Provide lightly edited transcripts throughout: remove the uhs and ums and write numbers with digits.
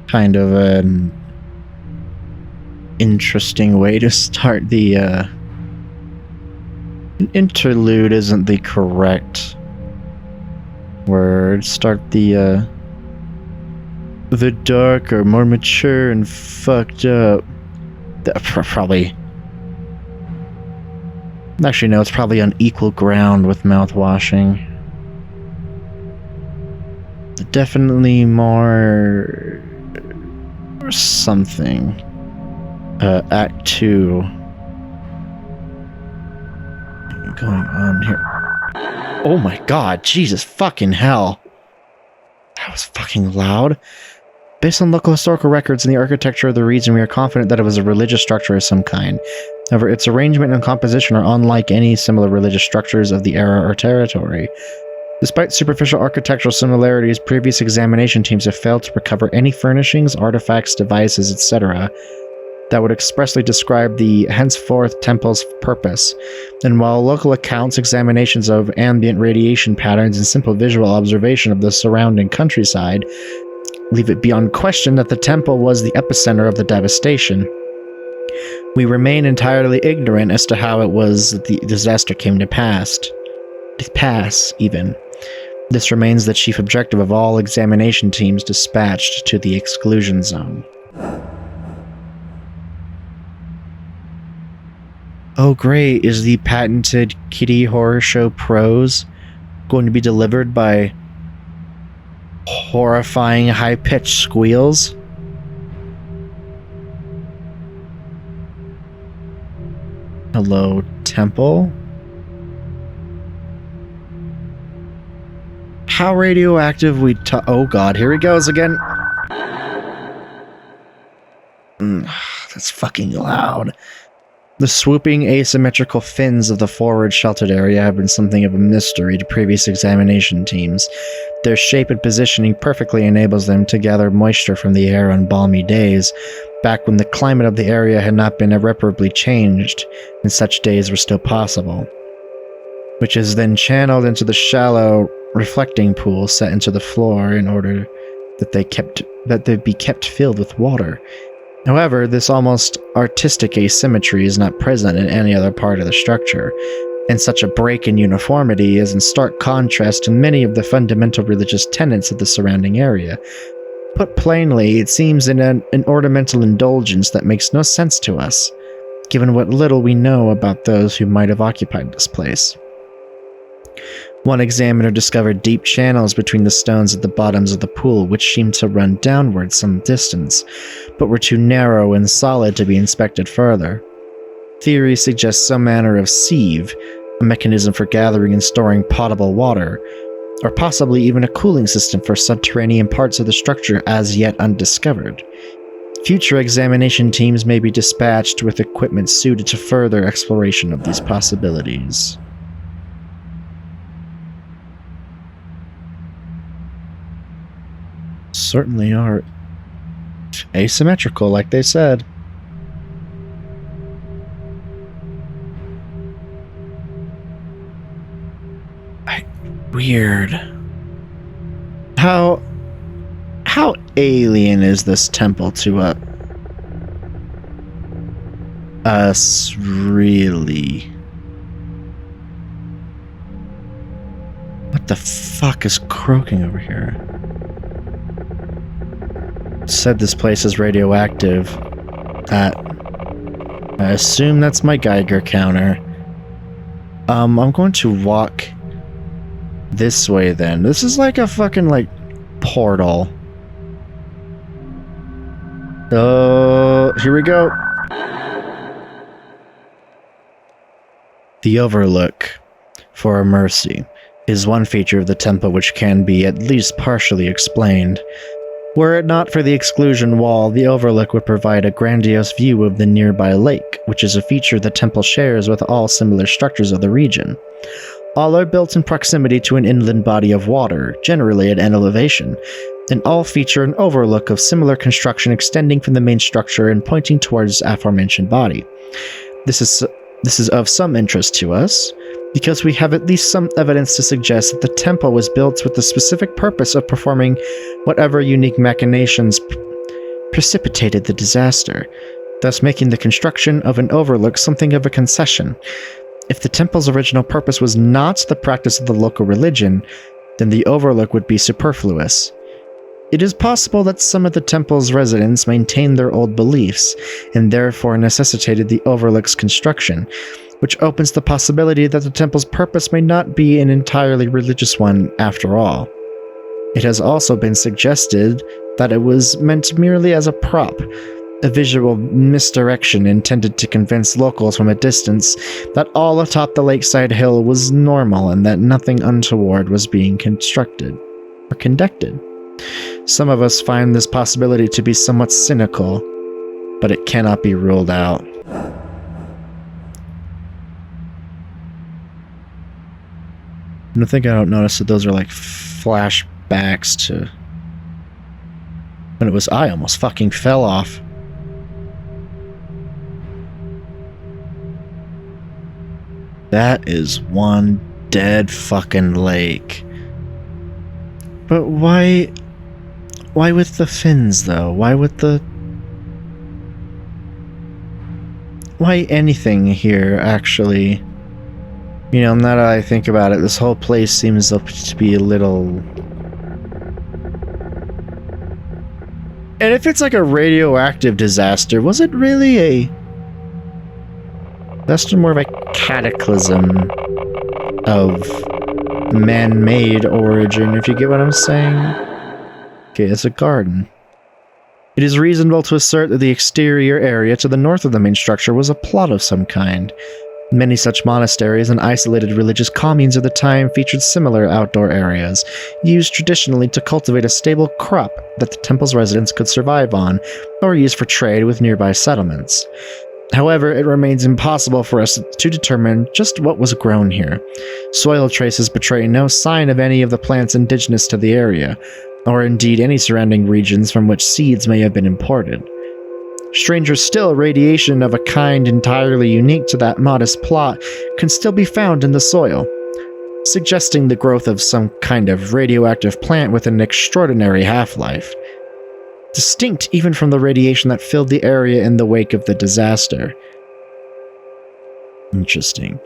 kind of an interesting way to start the interlude isn't the correct word. Start the darker, more mature and fucked up. Probably. Actually, no, it's probably on equal ground with mouthwashing. Definitely more something. Act 2. Going on here. Oh my god, Jesus fucking hell. That was fucking loud. Based on local historical records and the architecture of the region, we are confident that it was a religious structure of some kind. However, its arrangement and composition are unlike any similar religious structures of the era or territory. Despite superficial architectural similarities, previous examination teams have failed to recover any furnishings, artifacts, devices, etc. that would expressly describe the henceforth temple's purpose. And while local accounts, examinations of ambient radiation patterns, and simple visual observation of the surrounding countryside leave it beyond question that the temple was the epicenter of the devastation, we remain entirely ignorant as to how it was that the disaster came to pass, even. This remains the chief objective of all examination teams dispatched to the exclusion zone. Oh great, is the patented Kitty Horror Show prose going to be delivered by horrifying high-pitched squeals? Hello, Temple? How radioactive we oh god, here he goes again. That's fucking loud. The swooping asymmetrical fins of the forward sheltered area have been something of a mystery to previous examination teams. Their shape and positioning perfectly enables them to gather moisture from the air on balmy days, back when the climate of the area had not been irreparably changed, and such days were still possible, which is then channeled into the shallow reflecting pool set into the floor in order that they be kept filled with water. However, this almost artistic asymmetry is not present in any other part of the structure, and such a break in uniformity is in stark contrast to many of the fundamental religious tenets of the surrounding area. Put plainly, it seems an ornamental indulgence that makes no sense to us, given what little we know about those who might have occupied this place. One examiner discovered deep channels between the stones at the bottoms of the pool, which seemed to run downward some distance, but were too narrow and solid to be inspected further. Theory suggests some manner of sieve, a mechanism for gathering and storing potable water, or possibly even a cooling system for subterranean parts of the structure as yet undiscovered. Future examination teams may be dispatched with equipment suited to further exploration of these possibilities. Certainly are asymmetrical, like they said. Weird. How alien is this temple to us, really? What the fuck is croaking over here? Said this place is radioactive. I assume that's my Geiger counter. I'm going to walk this way then. This is like a fucking, like, portal. Here we go. The overlook, for a mercy, is one feature of the temple which can be at least partially explained. Were it not for the exclusion wall, the overlook would provide a grandiose view of the nearby lake, which is a feature the temple shares with all similar structures of the region. All are built in proximity to an inland body of water, generally at an elevation, and all feature an overlook of similar construction extending from the main structure and pointing towards the aforementioned body. This is of some interest to us, because we have at least some evidence to suggest that the temple was built with the specific purpose of performing whatever unique machinations precipitated the disaster, thus making the construction of an overlook something of a concession. If the temple's original purpose was not the practice of the local religion, then the overlook would be superfluous. It is possible that some of the temple's residents maintained their old beliefs, and therefore necessitated the overlook's construction, which opens the possibility that the temple's purpose may not be an entirely religious one after all. It has also been suggested that it was meant merely as a prop, a visual misdirection intended to convince locals from a distance that all atop the lakeside hill was normal and that nothing untoward was being constructed or conducted. Some of us find this possibility to be somewhat cynical, but it cannot be ruled out. I don't notice that those are like flashbacks to when it was I almost fucking fell off. That is one dead fucking lake. But why with the fins though? Why anything here actually? You know, now that I think about it, this whole place seems to be a little... And if it's like a radioactive disaster, was it really a... That's more of a cataclysm of man-made origin, if you get what I'm saying. Okay, it's a garden. It is reasonable to assert that the exterior area to the north of the main structure was a plot of some kind. Many such monasteries and isolated religious communes of the time featured similar outdoor areas, used traditionally to cultivate a stable crop that the temple's residents could survive on, or use for trade with nearby settlements. However, it remains impossible for us to determine just what was grown here. Soil traces betray no sign of any of the plants indigenous to the area, or indeed any surrounding regions from which seeds may have been imported. Stranger still, radiation of a kind entirely unique to that modest plot can still be found in the soil, suggesting the growth of some kind of radioactive plant with an extraordinary half-life, distinct even from the radiation that filled the area in the wake of the disaster. Interesting.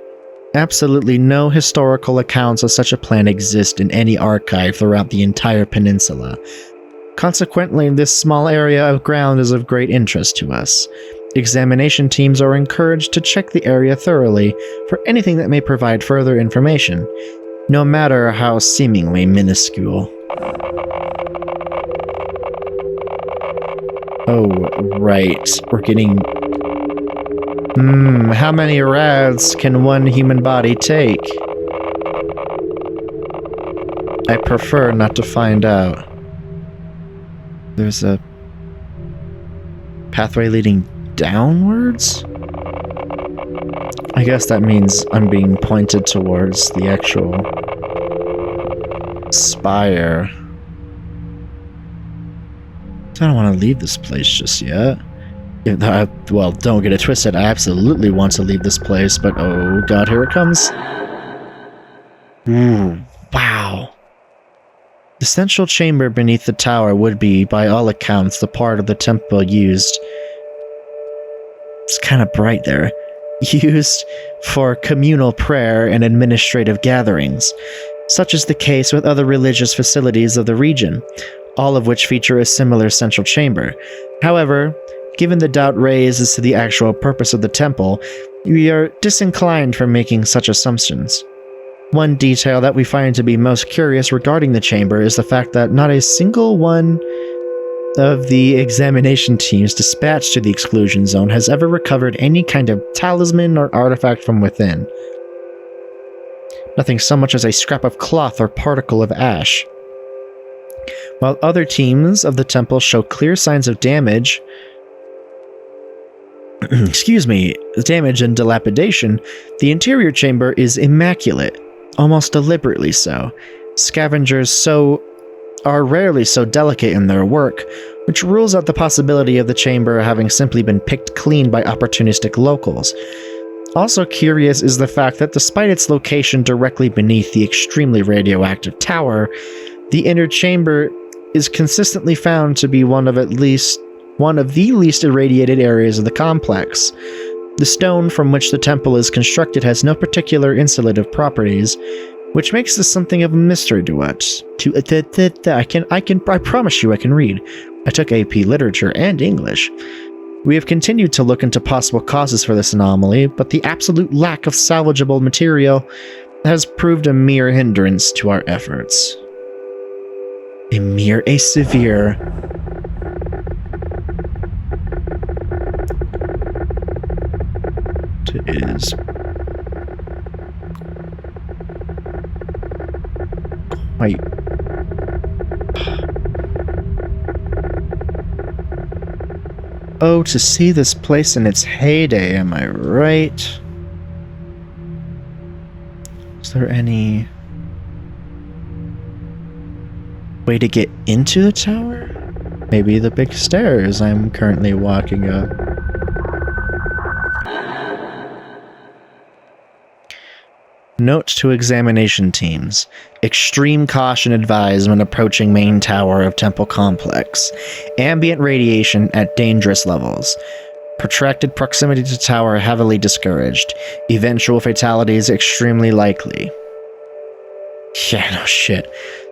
Absolutely no historical accounts of such a plant exist in any archive throughout the entire peninsula. Consequently, this small area of ground is of great interest to us. Examination teams are encouraged to check the area thoroughly for anything that may provide further information, no matter how seemingly minuscule. Oh, right. We're getting... how many rads can one human body take? I prefer not to find out. There's a pathway leading downwards? I guess that means I'm being pointed towards the actual spire. I don't want to leave this place just yet. Well, don't get it twisted, I absolutely want to leave this place, but oh god, here it comes. Ooh, wow. The central chamber beneath the tower would be, by all accounts, the part of the temple used... It's kind of bright there. Used for communal prayer and administrative gatherings. Such is the case with other religious facilities of the region, all of which feature a similar central chamber. However, given the doubt raised as to the actual purpose of the temple, we are disinclined from making such assumptions. One detail that we find to be most curious regarding the chamber is the fact that not a single one of the examination teams dispatched to the exclusion zone has ever recovered any kind of talisman or artifact from within. Nothing so much as a scrap of cloth or particle of ash. While other teams of the temple show clear signs of damage, damage and dilapidation, the interior chamber is immaculate, almost deliberately so. Scavengers are rarely so delicate in their work, which rules out the possibility of the chamber having simply been picked clean by opportunistic locals. Also curious is the fact that despite its location directly beneath the extremely radioactive tower, the inner chamber is consistently found to be one of at least one of the least irradiated areas of the complex. The stone from which the temple is constructed has no particular insulative properties, which makes this something of a mystery to us. I promise you I can read. I took AP Literature and English. We have continued to look into possible causes for this anomaly, but the absolute lack of salvageable material has proved a mere hindrance to our efforts. A severe. It is quite. Oh, to see this place in its heyday, am I right? Is there any way to get into the tower? Maybe the big stairs I'm currently walking up. Note to examination teams. Extreme caution advised when approaching main tower of temple complex. Ambient radiation at dangerous levels. Protracted proximity to tower heavily discouraged. Eventual fatalities extremely likely. Yeah, no shit.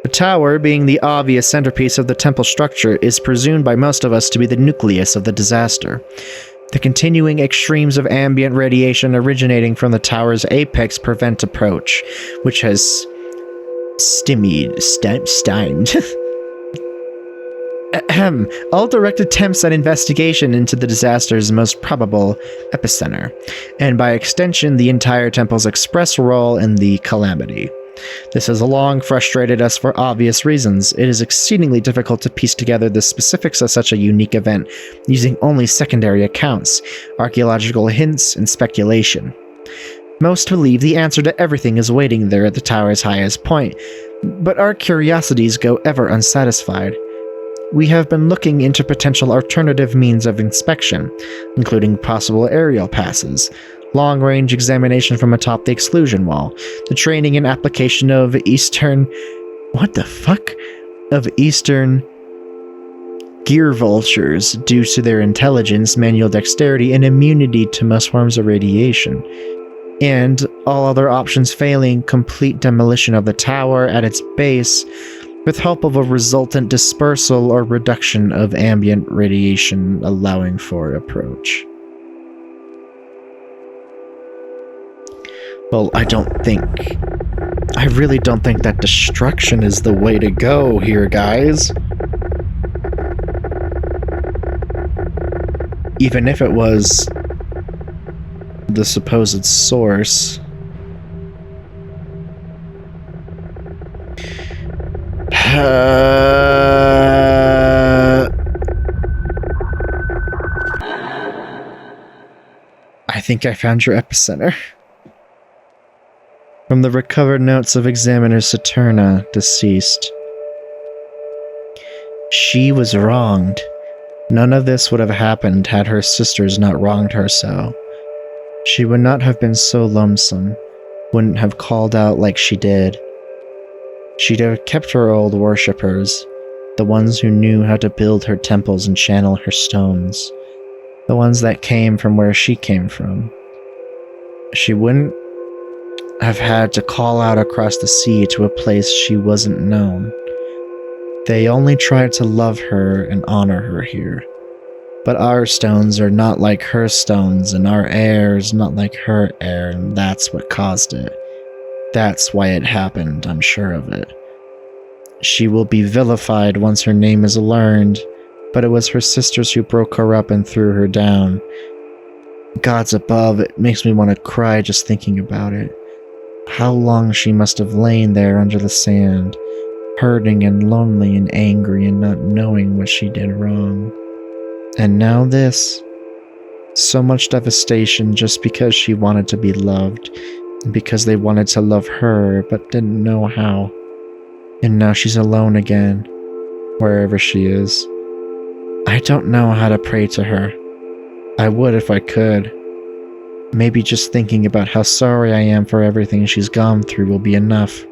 The tower, being the obvious centerpiece of the temple structure, is presumed by most of us to be the nucleus of the disaster. The continuing extremes of ambient radiation originating from the tower's apex prevent approach, which has stymied. All direct attempts at investigation into the disaster's most probable epicenter, and by extension the entire temple's express role in the calamity. This has long frustrated us for obvious reasons. It is exceedingly difficult to piece together the specifics of such a unique event using only secondary accounts, archaeological hints, and speculation. Most believe the answer to everything is waiting there at the tower's highest point, but our curiosities go ever unsatisfied. We have been looking into potential alternative means of inspection, including possible aerial passes, long-range examination from atop the exclusion wall, the training and application of Eastern gear vultures due to their intelligence, manual dexterity, and immunity to most forms of radiation. And, all other options failing, complete demolition of the tower at its base, with hope of a resultant dispersal or reduction of ambient radiation allowing for approach. Well, I really don't think that destruction is the way to go here, guys. Even if it was the supposed source. I think I found your epicenter. From the recovered notes of Examiner Saturna, deceased. She was wronged. None of this would have happened had her sisters not wronged her so. She would not have been so lonesome, wouldn't have called out like she did. She'd have kept her old worshippers, the ones who knew how to build her temples and channel her stones, the ones that came from where she came from. She wouldn't have had to call out across the sea to a place she wasn't known. They only tried to love her and honor her here. But our stones are not like her stones, and our air is not like her air, and that's what caused it. That's why it happened, I'm sure of it. She will be vilified once her name is learned, but it was her sisters who broke her up and threw her down. Gods above, it makes me want to cry just thinking about it. How long she must have lain there under the sand, hurting and lonely and angry and not knowing what she did wrong. And now this. So much devastation just because she wanted to be loved, and because they wanted to love her but didn't know how. And now she's alone again, wherever she is. I don't know how to pray to her. I would if I could. Maybe just thinking about how sorry I am for everything she's gone through will be enough.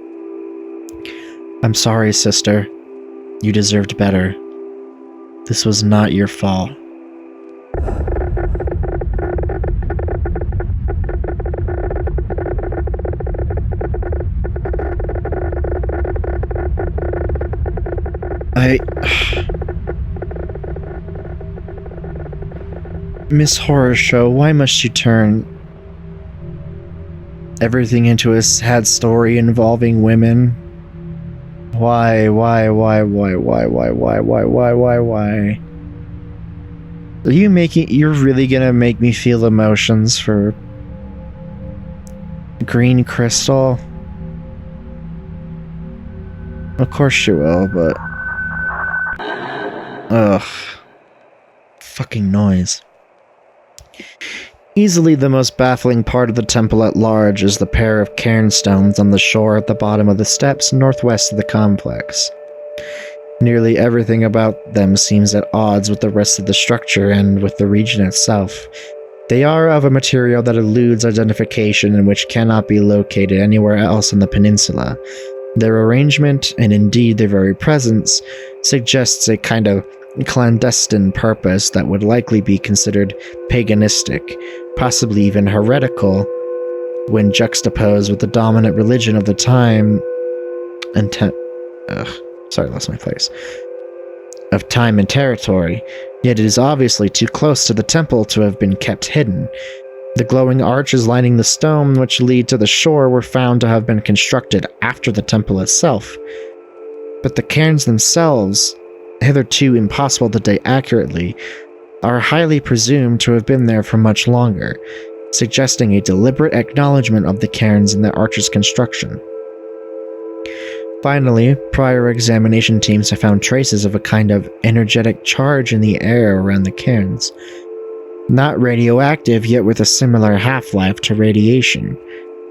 I'm sorry, sister. You deserved better. This was not your fault. Miss Horror Show, why must you turn everything into a sad story involving women? Why? You're really gonna make me feel emotions for Green Crystal? Of course you will, but... Ugh. Fucking noise. Easily the most baffling part of the temple at large is the pair of cairnstones on the shore at the bottom of the steps northwest of the complex. Nearly everything about them seems at odds with the rest of the structure and with the region itself. They are of a material that eludes identification and which cannot be located anywhere else on the peninsula. Their arrangement, and indeed their very presence, suggests a kind of clandestine purpose that would likely be considered paganistic, possibly even heretical, when juxtaposed with the dominant religion of the time and of time and territory. Yet it is obviously too close to the temple to have been kept hidden. The glowing arches lining the stone which lead to the shore were found to have been constructed after the temple itself. But the cairns themselves, hitherto impossible to date accurately, are highly presumed to have been there for much longer, suggesting a deliberate acknowledgement of the cairns in the arch's construction. Finally, prior examination teams have found traces of a kind of energetic charge in the air around the cairns. Not radioactive, yet with a similar half-life to radiation,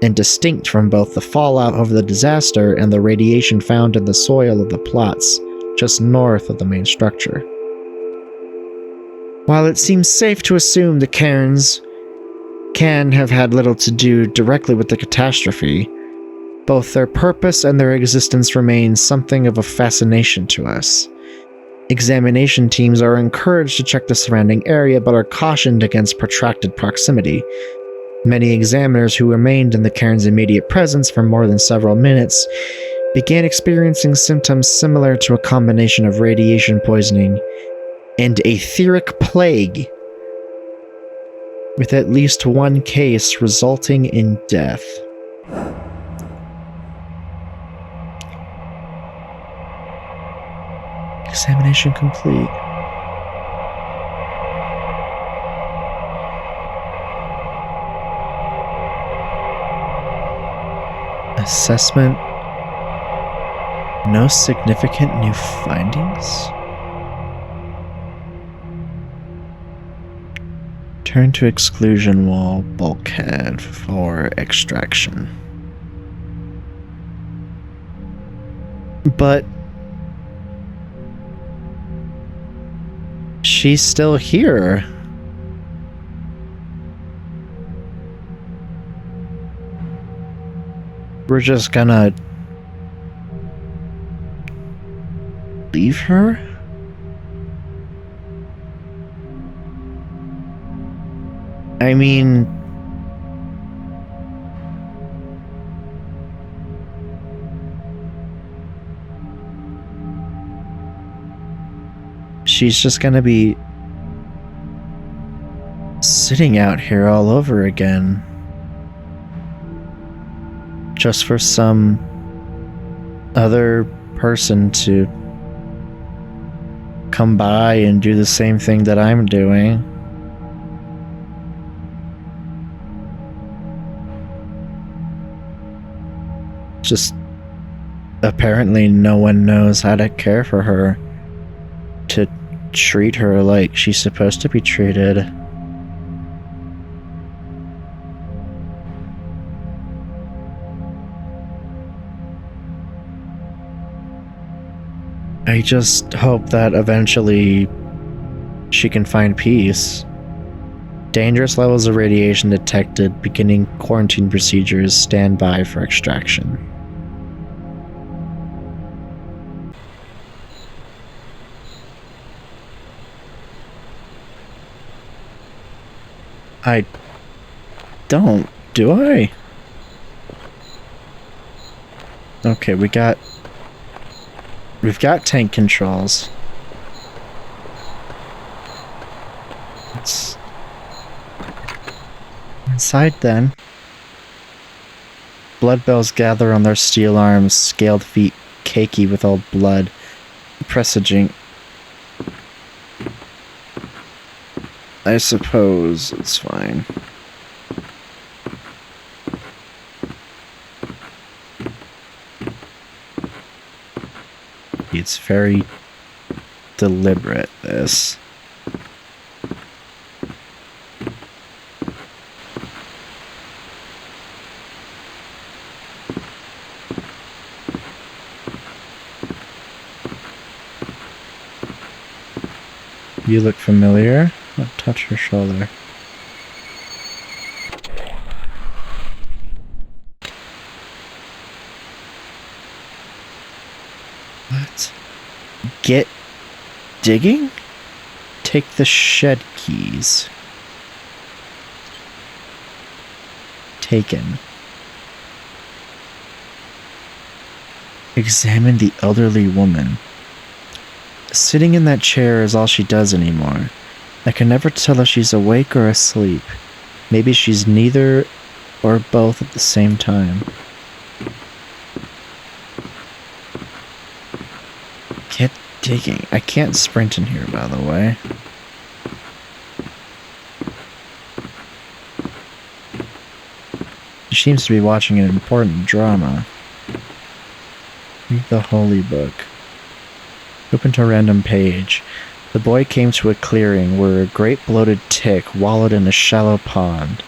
and distinct from both the fallout of the disaster and the radiation found in the soil of the plots just north of the main structure. While it seems safe to assume the cairns can have had little to do directly with the catastrophe, both their purpose and their existence remain something of a fascination to us. Examination teams are encouraged to check the surrounding area but are cautioned against protracted proximity. Many examiners who remained in the cairn's immediate presence for more than several minutes began experiencing symptoms similar to a combination of radiation poisoning and etheric plague, with at least one case resulting in death. Examination complete. Assessment. No significant new findings? Turn to exclusion wall bulkhead for extraction. But she's still here. We're just gonna leave her? I mean, she's just gonna be sitting out here all over again. Just for some other person to come by and do the same thing that I'm doing. Just apparently no one knows how to care for her, to treat her like she's supposed to be treated. I just hope that eventually she can find peace. Dangerous levels of radiation detected. Beginning quarantine procedures. Stand by for extraction. I don't, do I? Okay, we've got tank controls. Let's inside then. Blood bells gather on their steel arms, scaled feet cakey with old blood, presaging. I suppose it's fine. It's very deliberate, this. You look familiar. I'll touch your shoulder. What? Get digging? Take the shed keys. Taken. Examine the elderly woman. Sitting in that chair is all she does anymore. I can never tell if she's awake or asleep. Maybe she's neither or both at the same time. Get digging. I can't sprint in here, by the way. She seems to be watching an important drama. Read the holy book. Open to a random page. The boy came to a clearing where a great bloated tick wallowed in a shallow pond,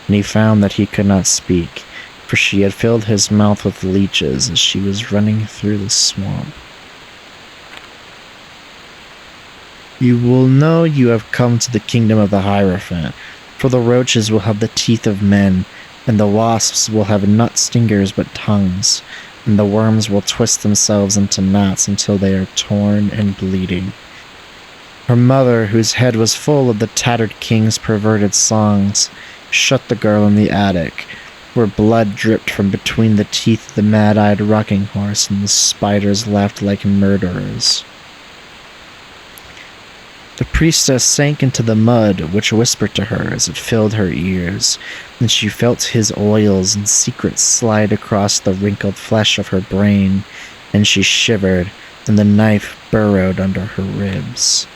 and he found that he could not speak, for she had filled his mouth with leeches as she was running through the swamp. You will know you have come to the kingdom of the Hierophant, for the roaches will have the teeth of men, and the wasps will have not stingers but tongues, and the worms will twist themselves into knots until they are torn and bleeding. Her mother, whose head was full of the tattered king's perverted songs, shut the girl in the attic, where blood dripped from between the teeth of the mad-eyed rocking horse, and the spiders laughed like murderers. The priestess sank into the mud, which whispered to her as it filled her ears, and she felt his oils and secrets slide across the wrinkled flesh of her brain, and she shivered, and the knife burrowed under her ribs.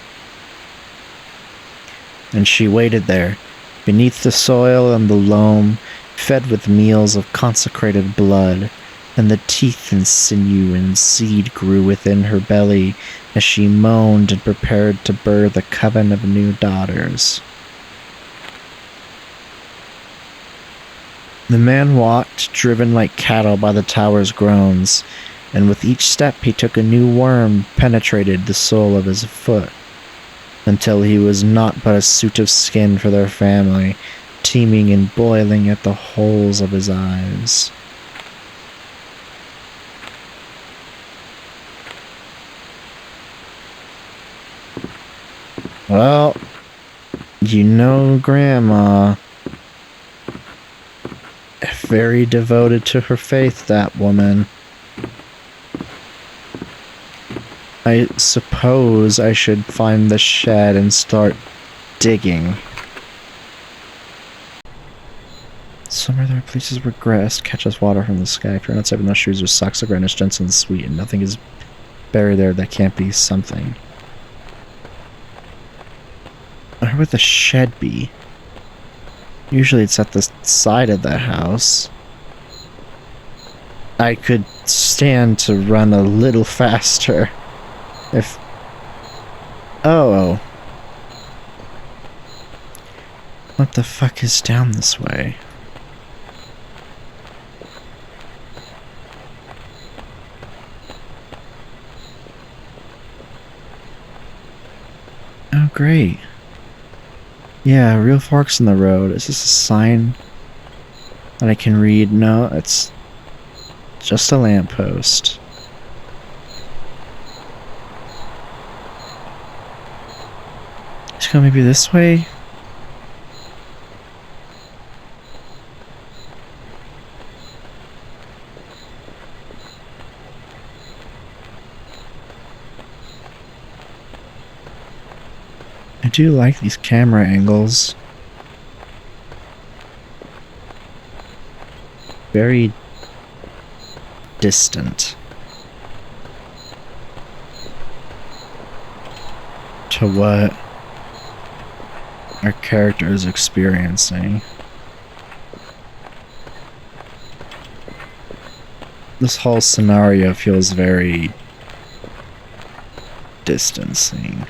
And she waited there, beneath the soil and the loam, fed with meals of consecrated blood, and the teeth and sinew and seed grew within her belly as she moaned and prepared to birth a coven of new daughters. The man walked, driven like cattle by the tower's groans, and with each step he took a new worm penetrated the sole of his foot, until he was naught but a suit of skin for their family, teeming and boiling at the holes of his eyes. Well, you know Grandma. Very devoted to her faith, that woman. I suppose I should find the shed and start digging. Somewhere there are places where grass catches water from the sky. If you're not saving those shoes or socks, the ground is gentle and sweet, and nothing is buried there that can't be something. Where would the shed be? Usually it's at the side of the house. I could stand to run a little faster if... Oh. What the fuck is down this way? Oh, great. Yeah, real forks in the road. Is this a sign that I can read? No, it's just a lamppost. Let's go maybe this way? do like these camera angles. Very distant to what our character is experiencing. This whole scenario feels very distancing.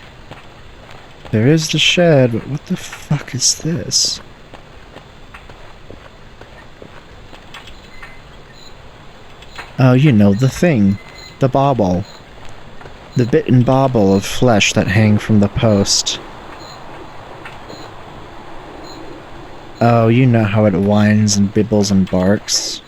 There is the shed, but what the fuck is this? Oh, you know, the thing. The bauble. The bitten bauble of flesh that hang from the post. Oh, you know how it whines and bibbles and barks.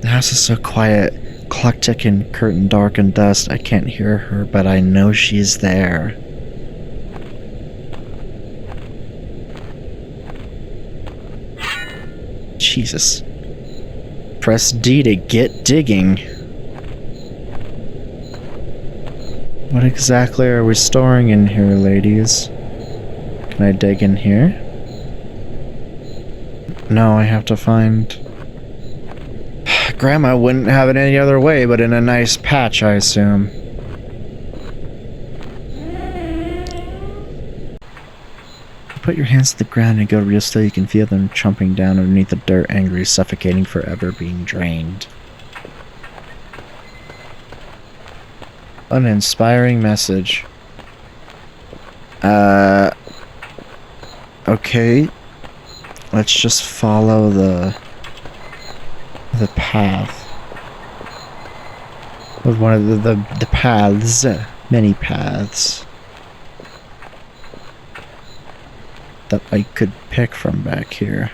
The house is so quiet. Clock ticking, curtain dark and dust. I can't hear her, but I know she's there. Jesus. Press D to get digging. What exactly are we storing in here, ladies? Can I dig in here? No, I have to find... Grandma wouldn't have it any other way but in a nice patch, I assume. Put your hands to the ground and go real slow. You can feel them chomping down underneath the dirt, angry, suffocating, forever being drained. An inspiring message. Okay. Let's just follow the path. With one of the paths. Many paths. That I could pick from back here.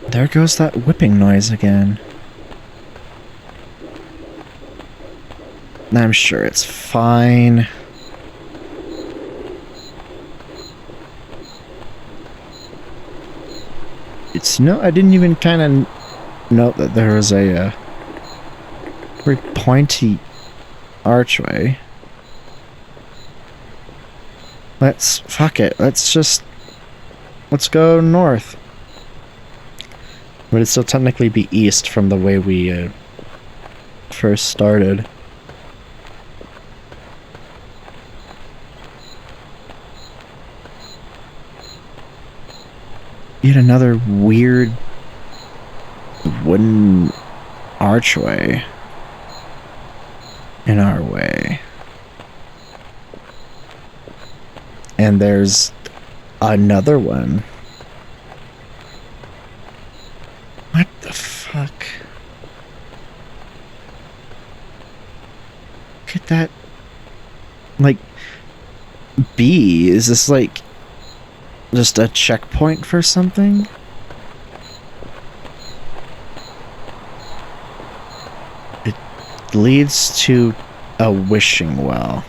There goes that whipping noise again. I'm sure it's fine. It's no, I didn't even kind of note that there was a very pointy archway. Fuck it, let's go north. But it'd still technically be east from the way we first started. Yet another weird wooden archway in our way. And there's another one. What the fuck? Look at that. Like, B, is this like just a checkpoint for something? It leads to a wishing well.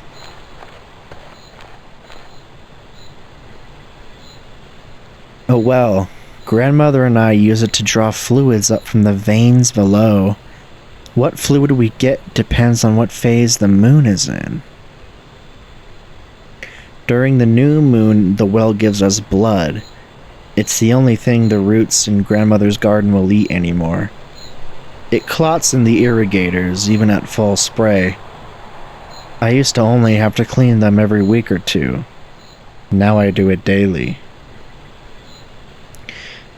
Oh well, grandmother and I use it to draw fluids up from the veins below. What fluid we get depends on what phase the moon is in. During the new moon, the well gives us blood. It's the only thing the roots in grandmother's garden will eat anymore. It clots in the irrigators, even at full spray. I used to only have to clean them every week or two. Now I do it daily.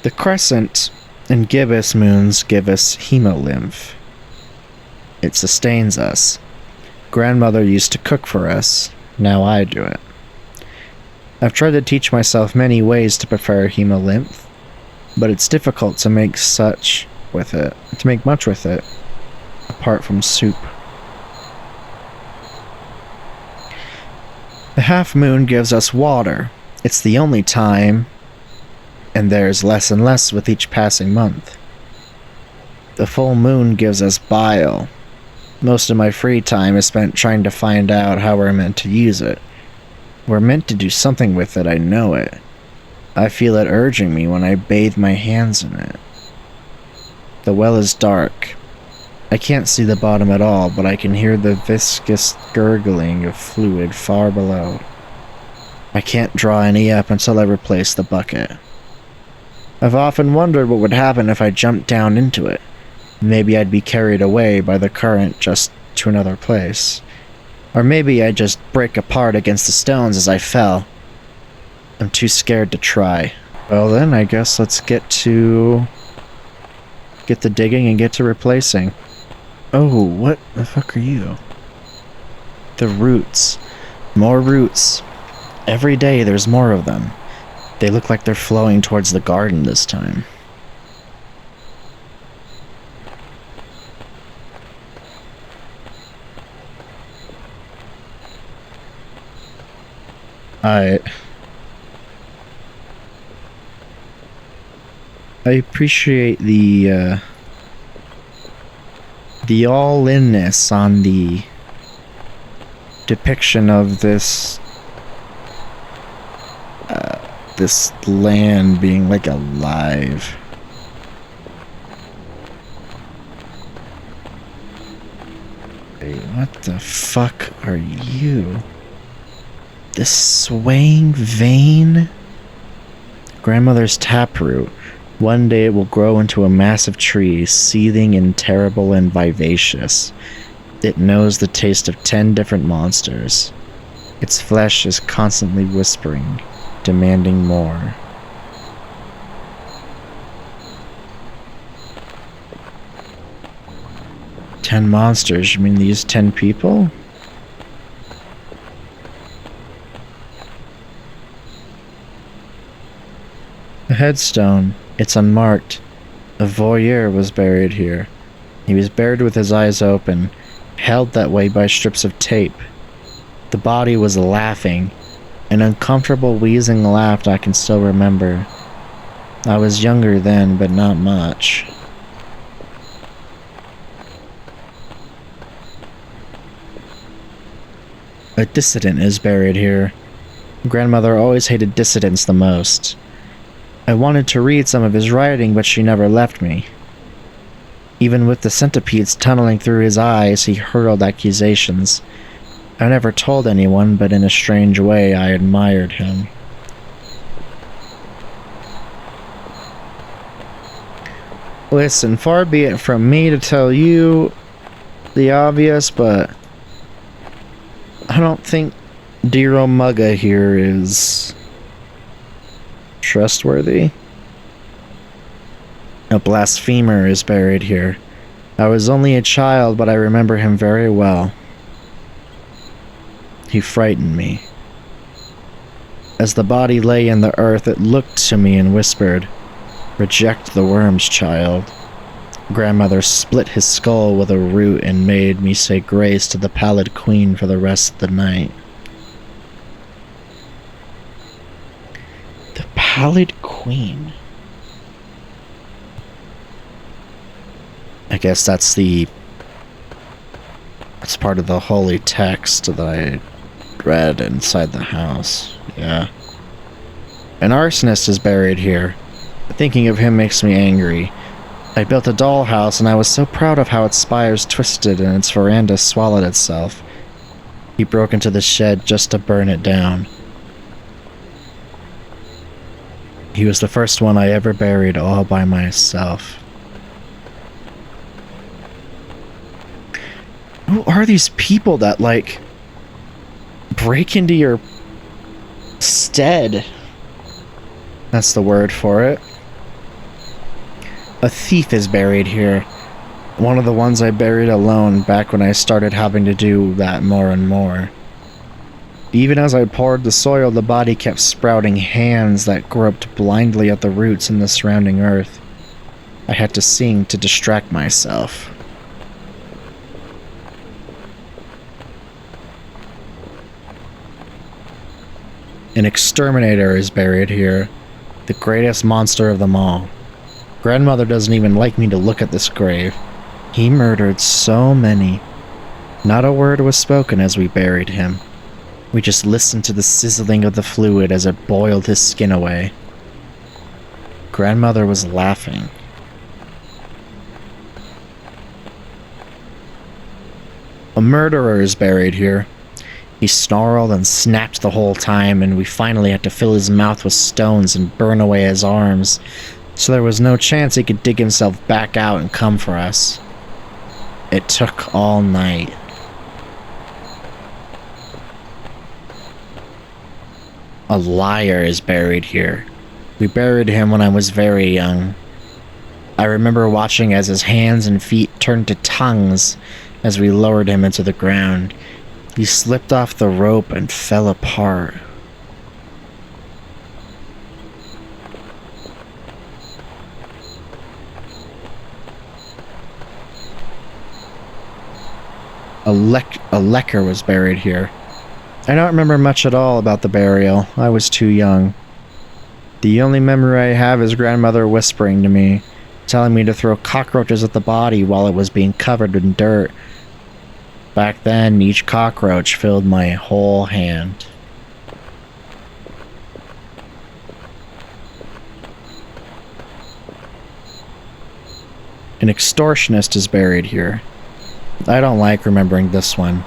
The crescent and gibbous moons give us hemolymph. It sustains us. Grandmother used to cook for us. Now I do it. I've tried to teach myself many ways to prepare hemolymph, but it's difficult to make much with it, apart from soup. The half moon gives us water. It's the only time, and there's less and less with each passing month. The full moon gives us bile. Most of my free time is spent trying to find out how we're meant to use it. We're meant to do something with it, I know it. I feel it urging me when I bathe my hands in it. The well is dark. I can't see the bottom at all, but I can hear the viscous gurgling of fluid far below. I can't draw any up until I replace the bucket. I've often wondered what would happen if I jumped down into it. Maybe I'd be carried away by the current just to another place. Or maybe I'd just break apart against the stones as I fell. I'm too scared to try. Well then, I guess let's get the digging and get to replacing. Oh, what the fuck are you? The roots. More roots. Every day there's more of them. They look like they're flowing towards the garden this time. I appreciate the all-inness on the depiction of this this land being like alive. Hey, what the fuck are you? This swaying vein? Grandmother's taproot. One day it will grow into a massive tree, seething and terrible and vivacious. It knows the taste of 10 different monsters. Its flesh is constantly whispering, demanding more. "10 monsters? You mean these 10 people?" A headstone. It's unmarked. A voyeur was buried here. He was buried with his eyes open, held that way by strips of tape. The body was laughing, an uncomfortable wheezing laugh I can still remember. I was younger then, but not much. A dissident is buried here. Grandmother always hated dissidents the most. I wanted to read some of his writing, but she never left me. Even with the centipedes tunneling through his eyes, he hurled accusations. I never told anyone, but in a strange way, I admired him. Listen, far be it from me to tell you the obvious, but I don't think Dero Mugga here is trustworthy. A blasphemer is buried here. I was only a child, but I remember him very well. He frightened me. As the body lay in the earth, it looked to me and whispered, "Reject the worms, child." Grandmother split his skull with a root and made me say grace to the Pallid Queen for the rest of the night. The Pallid Queen? I guess that's part of the holy text that I read inside the house. Yeah. An arsonist is buried here. Thinking of him makes me angry. I built a dollhouse and I was so proud of how its spires twisted and its veranda swallowed itself. He broke into the shed just to burn it down. He was the first one I ever buried all by myself. Who are these people that, like, break into your stead? That's the word for it. A thief is buried here. One of the ones I buried alone back when I started having to do that more and more. Even as I poured the soil, the body kept sprouting hands that groped blindly at the roots in the surrounding earth. I had to sing to distract myself. An exterminator is buried here, the greatest monster of them all. Grandmother doesn't even like me to look at this grave. He murdered so many. Not a word was spoken as we buried him. We just listened to the sizzling of the fluid as it boiled his skin away. Grandmother was laughing. A murderer is buried here. He snarled and snapped the whole time, and we finally had to fill his mouth with stones and burn away his arms, so there was no chance he could dig himself back out and come for us. It took all night. A liar is buried here. We buried him when I was very young. I remember watching as his hands and feet turned to tongues as we lowered him into the ground. He slipped off the rope and fell apart. A lecker was buried here. I don't remember much at all about the burial. I was too young. The only memory I have is grandmother whispering to me, telling me to throw cockroaches at the body while it was being covered in dirt. Back then, each cockroach filled my whole hand. An extortionist is buried here. I don't like remembering this one.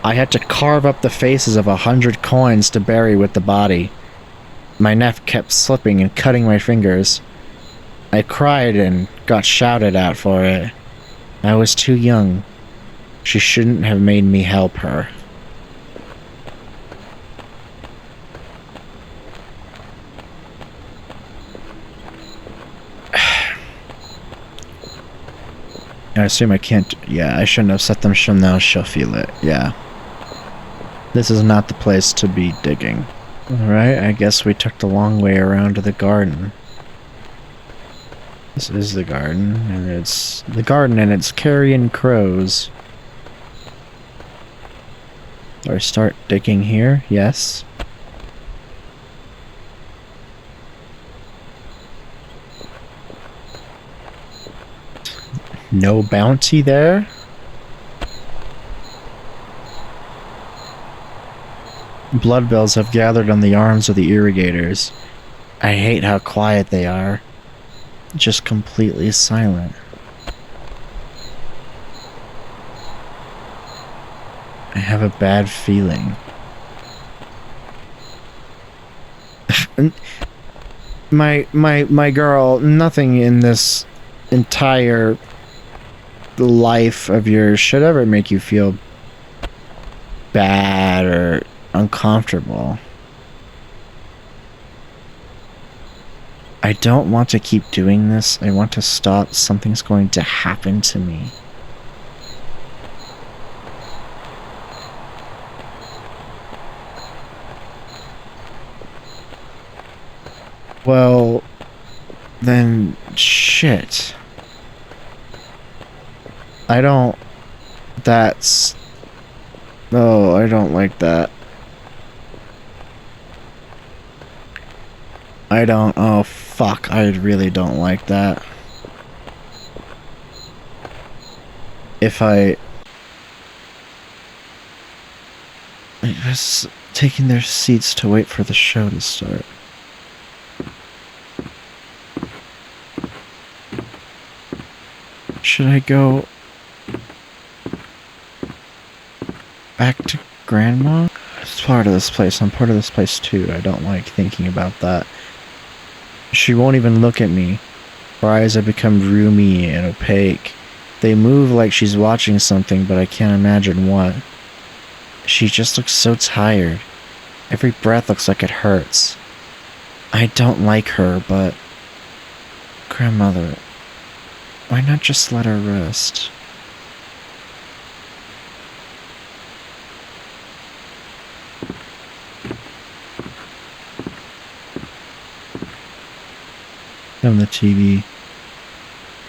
I had to carve up the faces of 100 coins to bury with the body. My neck kept slipping and cutting my fingers. I cried and got shouted at for it. I was too young. She shouldn't have made me help her. I assume I can't... Yeah, I shouldn't have set them. Now she'll feel it. Yeah. This is not the place to be digging. Alright, I guess we took the long way around to the garden. This is the garden, and it's... The garden and it's carrion crows. Do I start digging here? Yes. No bounty there? Bloodbills have gathered on the arms of the irrigators. I hate how quiet they are. Just completely silent. I have a bad feeling. my girl, nothing in this entire life of yours should ever make you feel bad or uncomfortable. I don't want to keep doing this. I want to stop. Something's going to happen to me. Well, then shit. I don't... That's... No, I don't like that. I don't... Oh, fuck. I really don't like that. If I... Just taking their seats to wait for the show to start. Should I go... back to Grandma? It's part of this place. I'm part of this place too. I don't like thinking about that. She won't even look at me. Her eyes have become roomy and opaque. They move like she's watching something, but I can't imagine what. She just looks so tired. Every breath looks like it hurts. I don't like her, but... Grandmother, why not just let her rest? On the TV.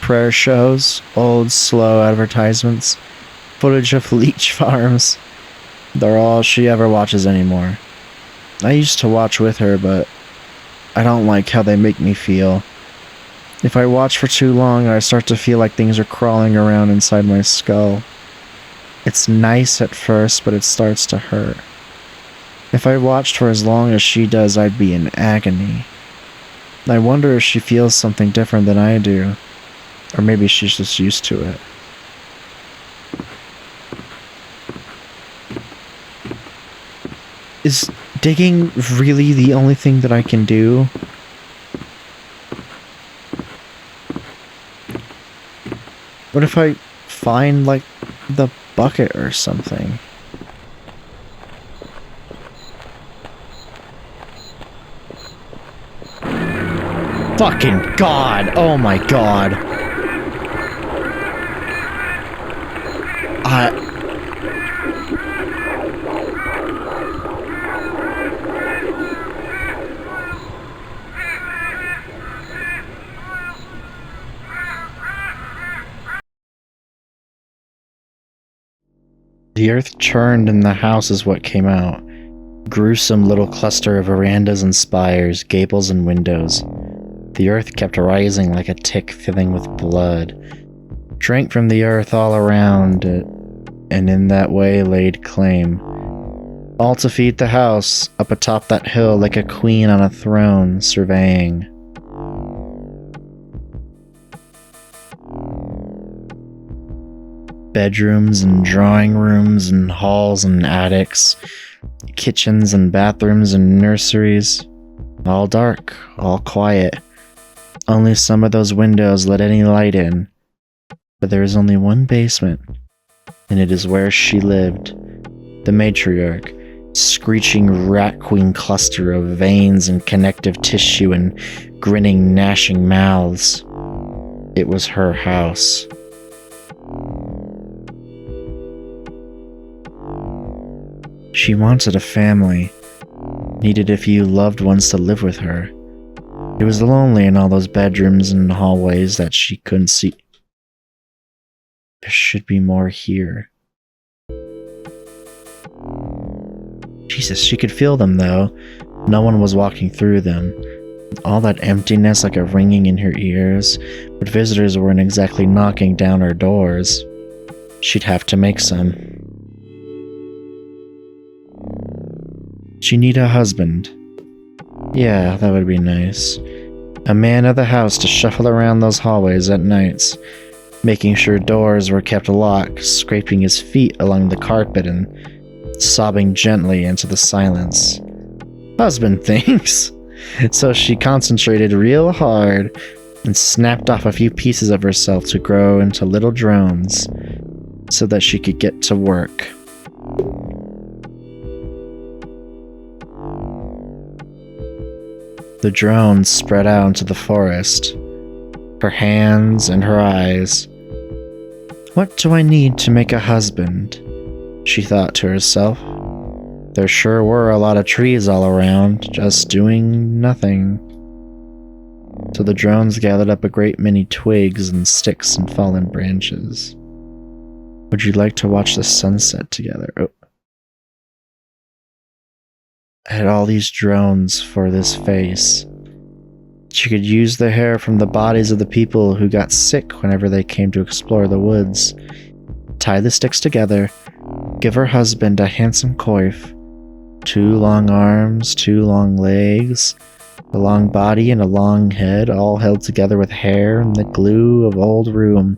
Prayer shows, old, slow advertisements, footage of leech farms. They're all she ever watches anymore. I used to watch with her, but I don't like how they make me feel. If I watch for too long, I start to feel like things are crawling around inside my skull. It's nice at first, but it starts to hurt. If I watched for as long as she does, I'd be in agony. I wonder if she feels something different than I do. Or maybe she's just used to it. Is digging really the only thing that I can do? What if I find, like, the bucket or something? Fucking God! Oh my God! The earth churned and the house is what came out. Gruesome little cluster of verandas and spires, gables and windows. The earth kept rising like a tick filling with blood. Drank from the earth all around it, and in that way laid claim. All to feed the house, up atop that hill like a queen on a throne, surveying. Bedrooms and drawing rooms and halls and attics, kitchens and bathrooms and nurseries. All dark, all quiet. Only some of those windows let any light in. But there is only one basement, and it is where she lived. The matriarch, screeching rat queen cluster of veins and connective tissue and grinning, gnashing mouths. It was her house. She wanted a family, needed a few loved ones to live with her. It was lonely in all those bedrooms and hallways that she couldn't see. There should be more here. Jesus, she could feel them though. No one was walking through them. All that emptiness like a ringing in her ears, but visitors weren't exactly knocking down her doors. She'd have to make some. She need a husband. Yeah, that would be nice. A man of the house to shuffle around those hallways at nights, making sure doors were kept locked, scraping his feet along the carpet and sobbing gently into the silence. Husband things. So she concentrated real hard and snapped off a few pieces of herself to grow into little drones so that she could get to work. The drones spread out into the forest, her hands and her eyes. What do I need to make a husband? She thought to herself. There sure were a lot of trees all around, just doing nothing. So the drones gathered up a great many twigs and sticks and fallen branches. Would you like to watch the sunset together? Oh. I had all these drones for this face. She could use the hair from the bodies of the people who got sick whenever they came to explore the woods. Tie the sticks together, give her husband a handsome coif, 2 long arms, 2 long legs, a long body and a long head, all held together with hair and the glue of old room.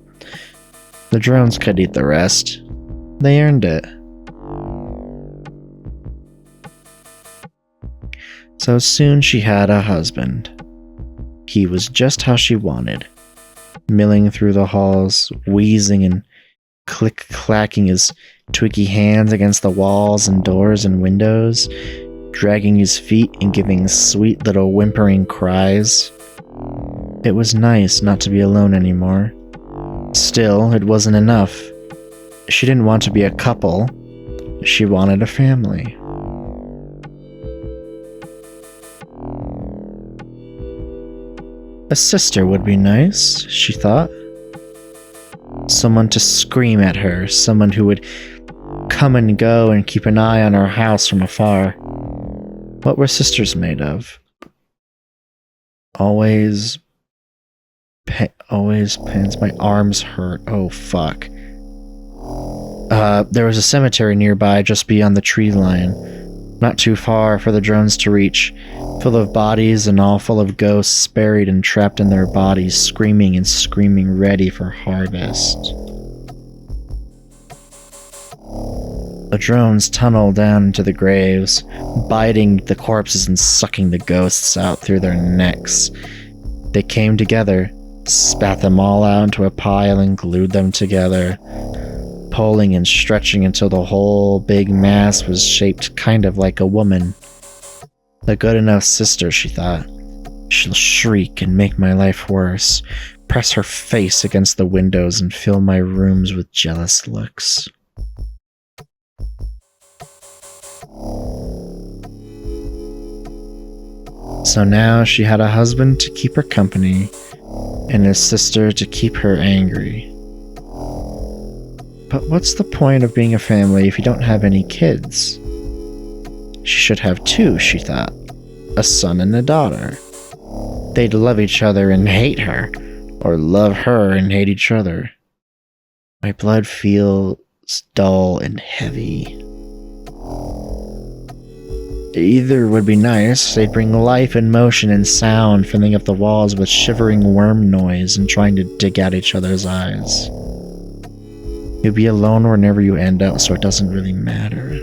The drones could eat the rest. They earned it. So soon she had a husband. He was just how she wanted, milling through the halls, wheezing and click-clacking his twiggy hands against the walls and doors and windows, dragging his feet and giving sweet little whimpering cries. It was nice not to be alone anymore. Still, it wasn't enough. She didn't want to be a couple. She wanted a family. A sister would be nice, she thought. Someone to scream at her, someone who would come and go and keep an eye on her house from afar. What were sisters made of? Always pains. My arms hurt. Oh, fuck. There was a cemetery nearby just beyond the tree line. Not too far for the drones to reach, full of bodies and all full of ghosts buried and trapped in their bodies, screaming and screaming ready for harvest. The drones tunnel down into the graves, biting the corpses and sucking the ghosts out through their necks. They came together, spat them all out into a pile and glued them together, pulling and stretching until the whole big mass was shaped kind of like a woman. The good enough sister, she thought. She'll shriek and make my life worse, press her face against the windows and fill my rooms with jealous looks. So now she had a husband to keep her company, and a sister to keep her angry. But what's the point of being a family if you don't have any kids? She should have two, she thought. A son and a daughter. They'd love each other and hate her, or love her and hate each other. My blood feels dull and heavy. Either would be nice. They'd bring life and motion and sound, filling up the walls with shivering worm noise and trying to dig at each other's eyes. You'll be alone whenever you end up, so it doesn't really matter.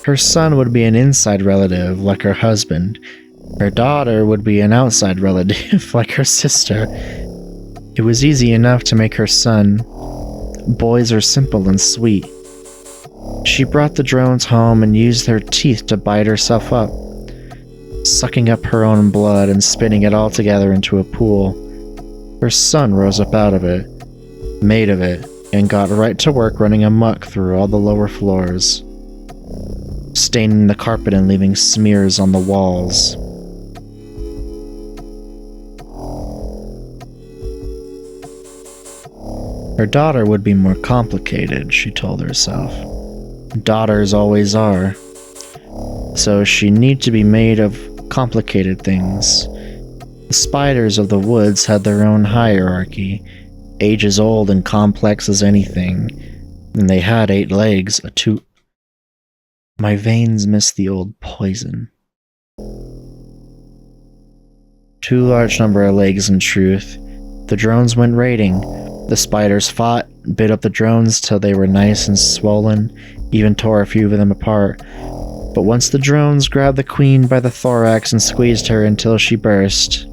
Her son would be an inside relative, like her husband. Her daughter would be an outside relative, like her sister. It was easy enough to make her son. Boys are simple and sweet. She brought the drones home and used her teeth to bite herself up, sucking up her own blood and spitting it all together into a pool. Her son rose up out of it, made of it, and got right to work running amok through all the lower floors, staining the carpet and leaving smears on the walls. Her daughter would be more complicated, she told herself. Daughters always are. So she need to be made of complicated things. The spiders of the woods had their own hierarchy, ages old and complex as anything, and they had 8 legs, My veins miss the old poison. Too large number of legs, in truth. The drones went raiding. The spiders fought, bit up the drones till they were nice and swollen, even tore a few of them apart. But once the drones grabbed the queen by the thorax and squeezed her until she burst,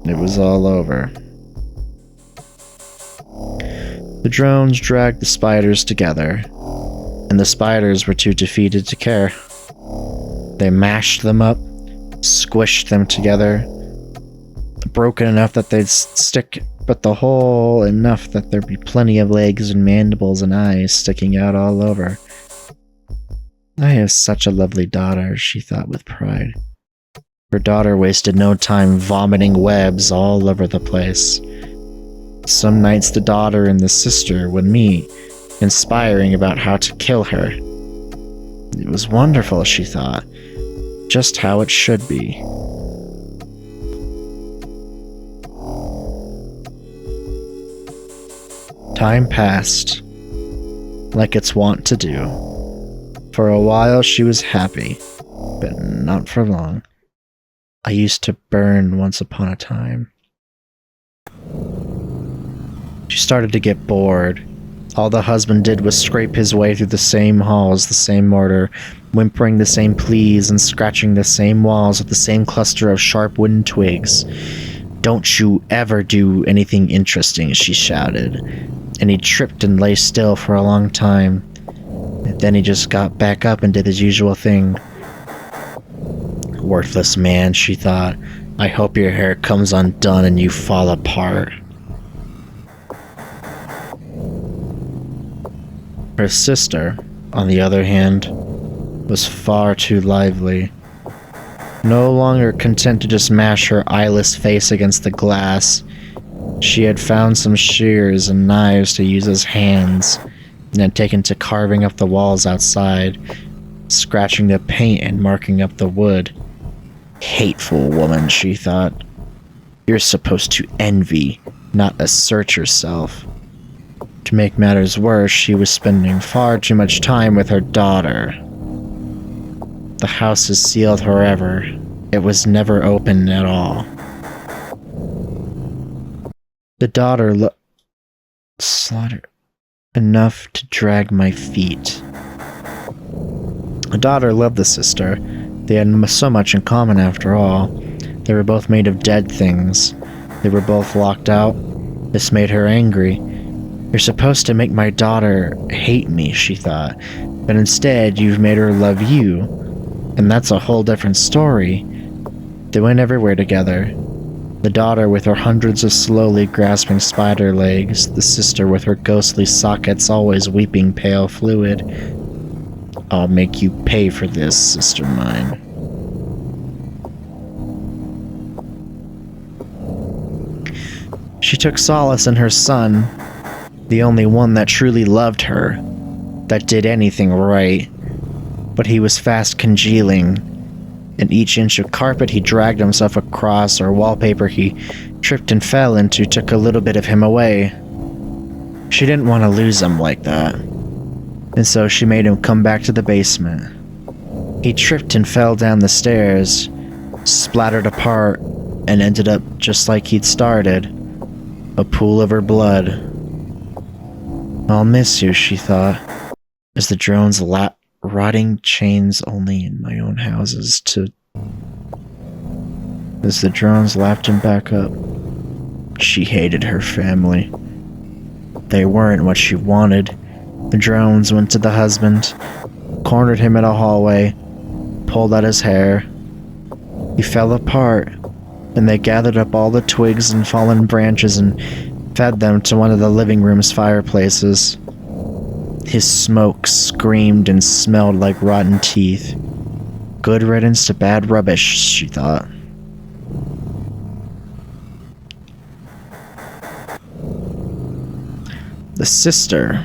it was all over. The drones dragged the spiders together, and the spiders were too defeated to care. They mashed them up, squished them together, broken enough that they'd stick, but the whole enough that there'd be plenty of legs and mandibles and eyes sticking out all over. I have such a lovely daughter, she thought with pride. Her daughter wasted no time vomiting webs all over the place. Some nights the daughter and the sister would meet, inspiring about how to kill her. It was wonderful, she thought, just how it should be. Time passed, like it's wont to do. For a while she was happy, but not for long. I used to burn once upon a time. She started to get bored. All the husband did was scrape his way through the same halls, the same mortar, whimpering the same pleas and scratching the same walls with the same cluster of sharp wooden twigs. "Don't you ever do anything interesting," she shouted, and he tripped and lay still for a long time. Then he just got back up and did his usual thing. Worthless man, she thought. I hope your hair comes undone and you fall apart. Her sister, on the other hand, was far too lively. No longer content to just mash her eyeless face against the glass, she had found some shears and knives to use as hands, and had taken to carving up the walls outside, scratching the paint and marking up the wood. Hateful woman, she thought. You're supposed to envy, not assert yourself. To make matters worse, she was spending far too much time with her daughter. The house is sealed forever. It was never open at all. The daughter slaughter. enough to drag my feet. The daughter loved the sister. They had so much in common after all. They were both made of dead things. They were both locked out. This made her angry. You're supposed to make my daughter hate me, she thought. But instead, you've made her love you. And that's a whole different story. They went everywhere together. The daughter with her hundreds of slowly grasping spider legs, the sister with her ghostly sockets always weeping pale fluid. I'll make you pay for this, sister mine. She took solace in her son, the only one that truly loved her, that did anything right. But he was fast congealing. In each inch of carpet he dragged himself across, or wallpaper he tripped and fell into, took a little bit of him away. She didn't want to lose him like that, and so she made him come back to the basement. He tripped and fell down the stairs, splattered apart, and ended up just like he'd started, a pool of her blood. I'll miss you, she thought, as the drones rotting chains only in my own houses to... As the drones lapped him back up, she hated her family. They weren't what she wanted. The drones went to the husband, cornered him in a hallway, pulled out his hair. He fell apart, and they gathered up all the twigs and fallen branches and fed them to one of the living room's fireplaces. His smoke screamed and smelled like rotten teeth. Good riddance to bad rubbish, she thought. The sister.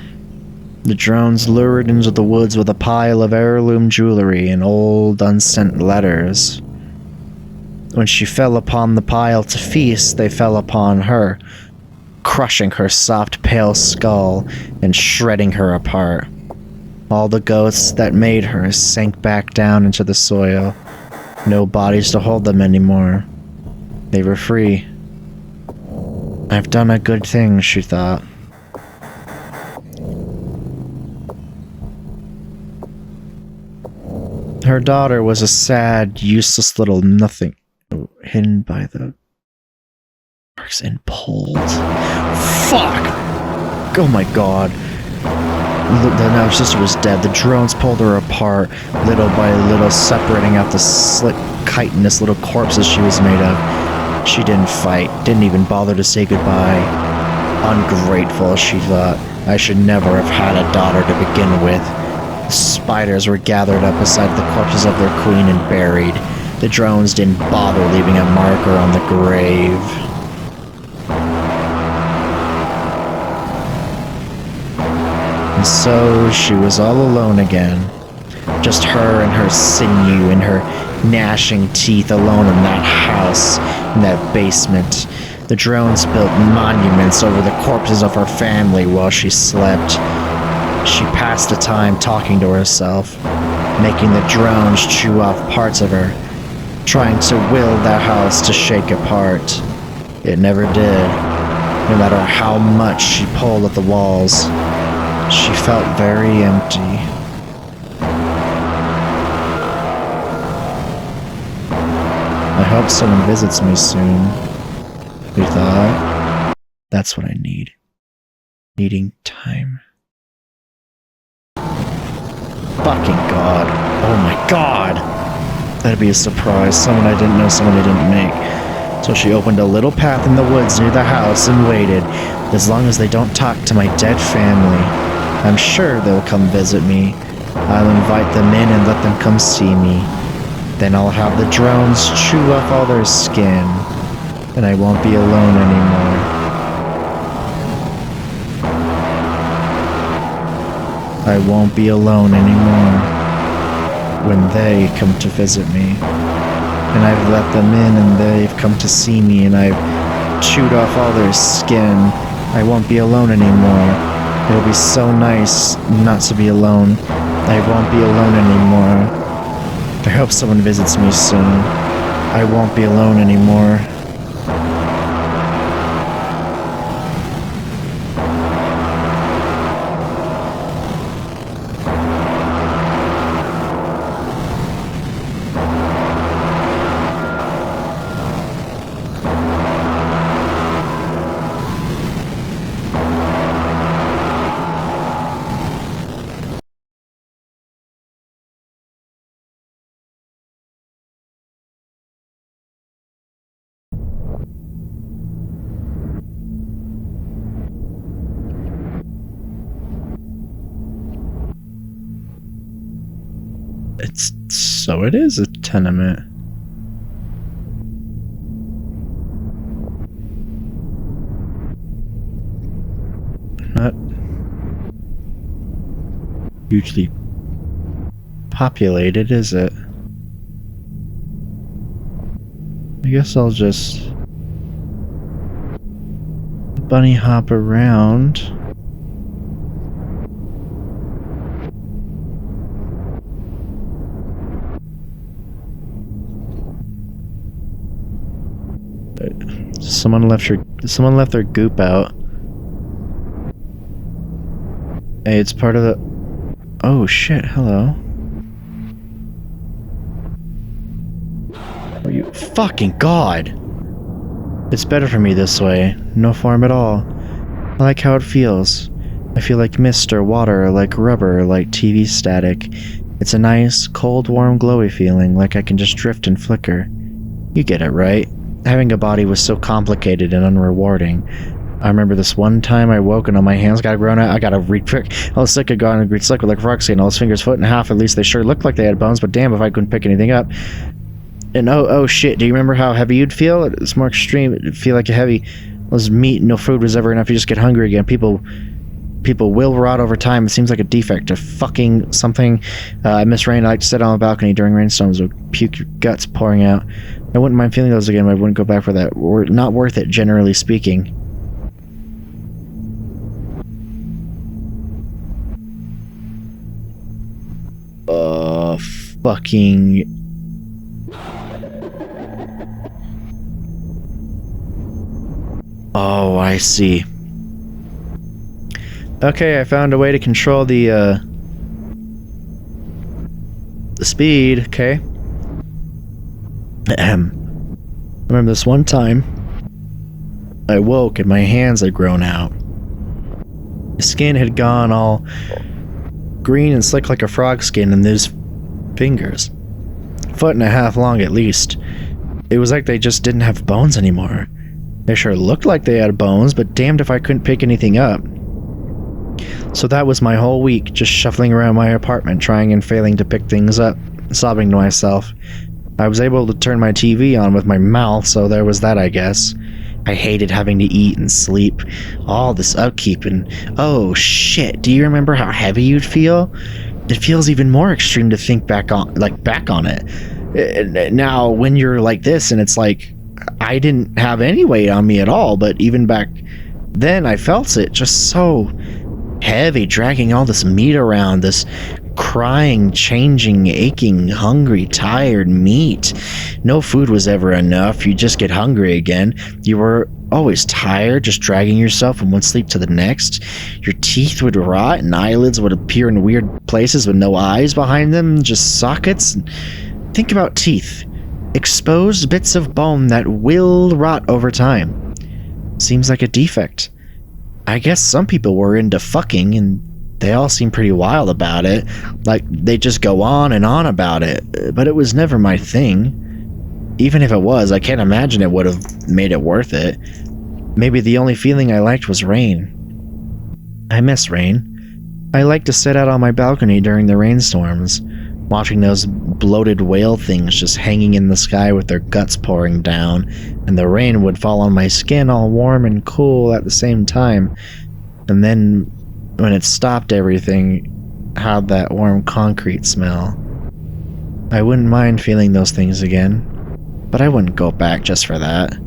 The drones lured into the woods with a pile of heirloom jewelry and old unsent letters. When she fell upon the pile to feast, they fell upon her, crushing her soft, pale skull and shredding her apart. All the ghosts that made her sank back down into the soil. No bodies to hold them anymore. They were free. I've done a good thing, she thought. Her daughter was a sad, useless little nothing, hidden by the marks and pulled. Fuck! Oh my god. Now her sister was dead. The drones pulled her apart, little by little, separating out the slick chitinous little corpses she was made of. She didn't fight, didn't even bother to say goodbye. Ungrateful, she thought. I should never have had a daughter to begin with. The spiders were gathered up beside the corpses of their queen and buried. The drones didn't bother leaving a marker on the grave. And so she was all alone again. Just her and her sinew and her gnashing teeth alone in that house, in that basement. The drones built monuments over the corpses of her family while she slept. She passed the time talking to herself, making the drones chew off parts of her, trying to will that house to shake apart. It never did. No matter how much she pulled at the walls, she felt very empty. I hope someone visits me soon, we thought. That's what I need. Needing time. Fucking god. Oh my god! That'd be a surprise. Someone I didn't know, someone I didn't make. So she opened a little path in the woods near the house and waited. As long as they don't talk to my dead family, I'm sure they'll come visit me. I'll invite them in and let them come see me. Then I'll have the drones chew off all their skin, and I won't be alone anymore. I won't be alone anymore when they come to visit me. And I've let them in and they've come to see me and I've chewed off all their skin. I won't be alone anymore. It'll be so nice not to be alone. I won't be alone anymore. I hope someone visits me soon. I won't be alone anymore. So it is a tenement. Not hugely populated, is it? I guess I'll just bunny hop around. Someone left their goop out. Hey, it's part of the... Oh shit, hello. Oh, you fucking god! It's better for me this way. No form at all. I like how it feels. I feel like mist or water, or like rubber, or like TV static. It's a nice, cold, warm, glowy feeling, like I can just drift and flicker. You get it, right? Having a body was so complicated and unrewarding. I remember this one time I woke and all my hands got grown out. I got a I was sick of going to Greek cycle like Roxy and all his fingers foot and a half. At least they sure looked like they had bones, but damn if I couldn't pick anything up. And oh shit, do you remember how heavy you'd feel? It's more extreme. It'd feel like a heavy was meat, no food was ever enough, you just get hungry again. People will rot over time. It seems like a defect, a fucking something. I miss rain. I like to sit on the balcony during rainstorms with puke guts pouring out. I wouldn't mind feeling those again, but I wouldn't go back for that. Not worth it, generally speaking. Fucking... Oh, I see. Okay, I found a way to control the speed, okay? I remember this one time, I woke and my hands had grown out. My skin had gone all green and slick like a frog skin, and those fingers, 1.5 feet long at least. It was like they just didn't have bones anymore. They sure looked like they had bones, but damned if I couldn't pick anything up. So that was my whole week, just shuffling around my apartment, trying and failing to pick things up, sobbing to myself. I was able to turn my TV on with my mouth, so there was that, I guess. I hated having to eat and sleep, all this upkeep, and oh shit, do you remember how heavy you'd feel? It feels even more extreme to think back on it. Now, when you're like this, and it's like, I didn't have any weight on me at all, but even back then I felt it just so heavy, dragging all this meat around, this crying, changing, aching, hungry, tired meat. No food was ever enough. You just get hungry again. You were always tired, just dragging yourself from one sleep to the next. Your teeth would rot and eyelids would appear in weird places with no eyes behind them, just sockets. Think about teeth. Exposed bits of bone that will rot over time. Seems like a defect. I guess some people were into fucking and they all seem pretty wild about it. Like, they just go on and on about it. But it was never my thing. Even if it was, I can't imagine it would have made it worth it. Maybe the only feeling I liked was rain. I miss rain. I like to sit out on my balcony during the rainstorms, watching those bloated whale things just hanging in the sky with their guts pouring down, and the rain would fall on my skin all warm and cool at the same time. And then, when it stopped, everything had that warm concrete smell. I wouldn't mind feeling those things again, but I wouldn't go back just for that.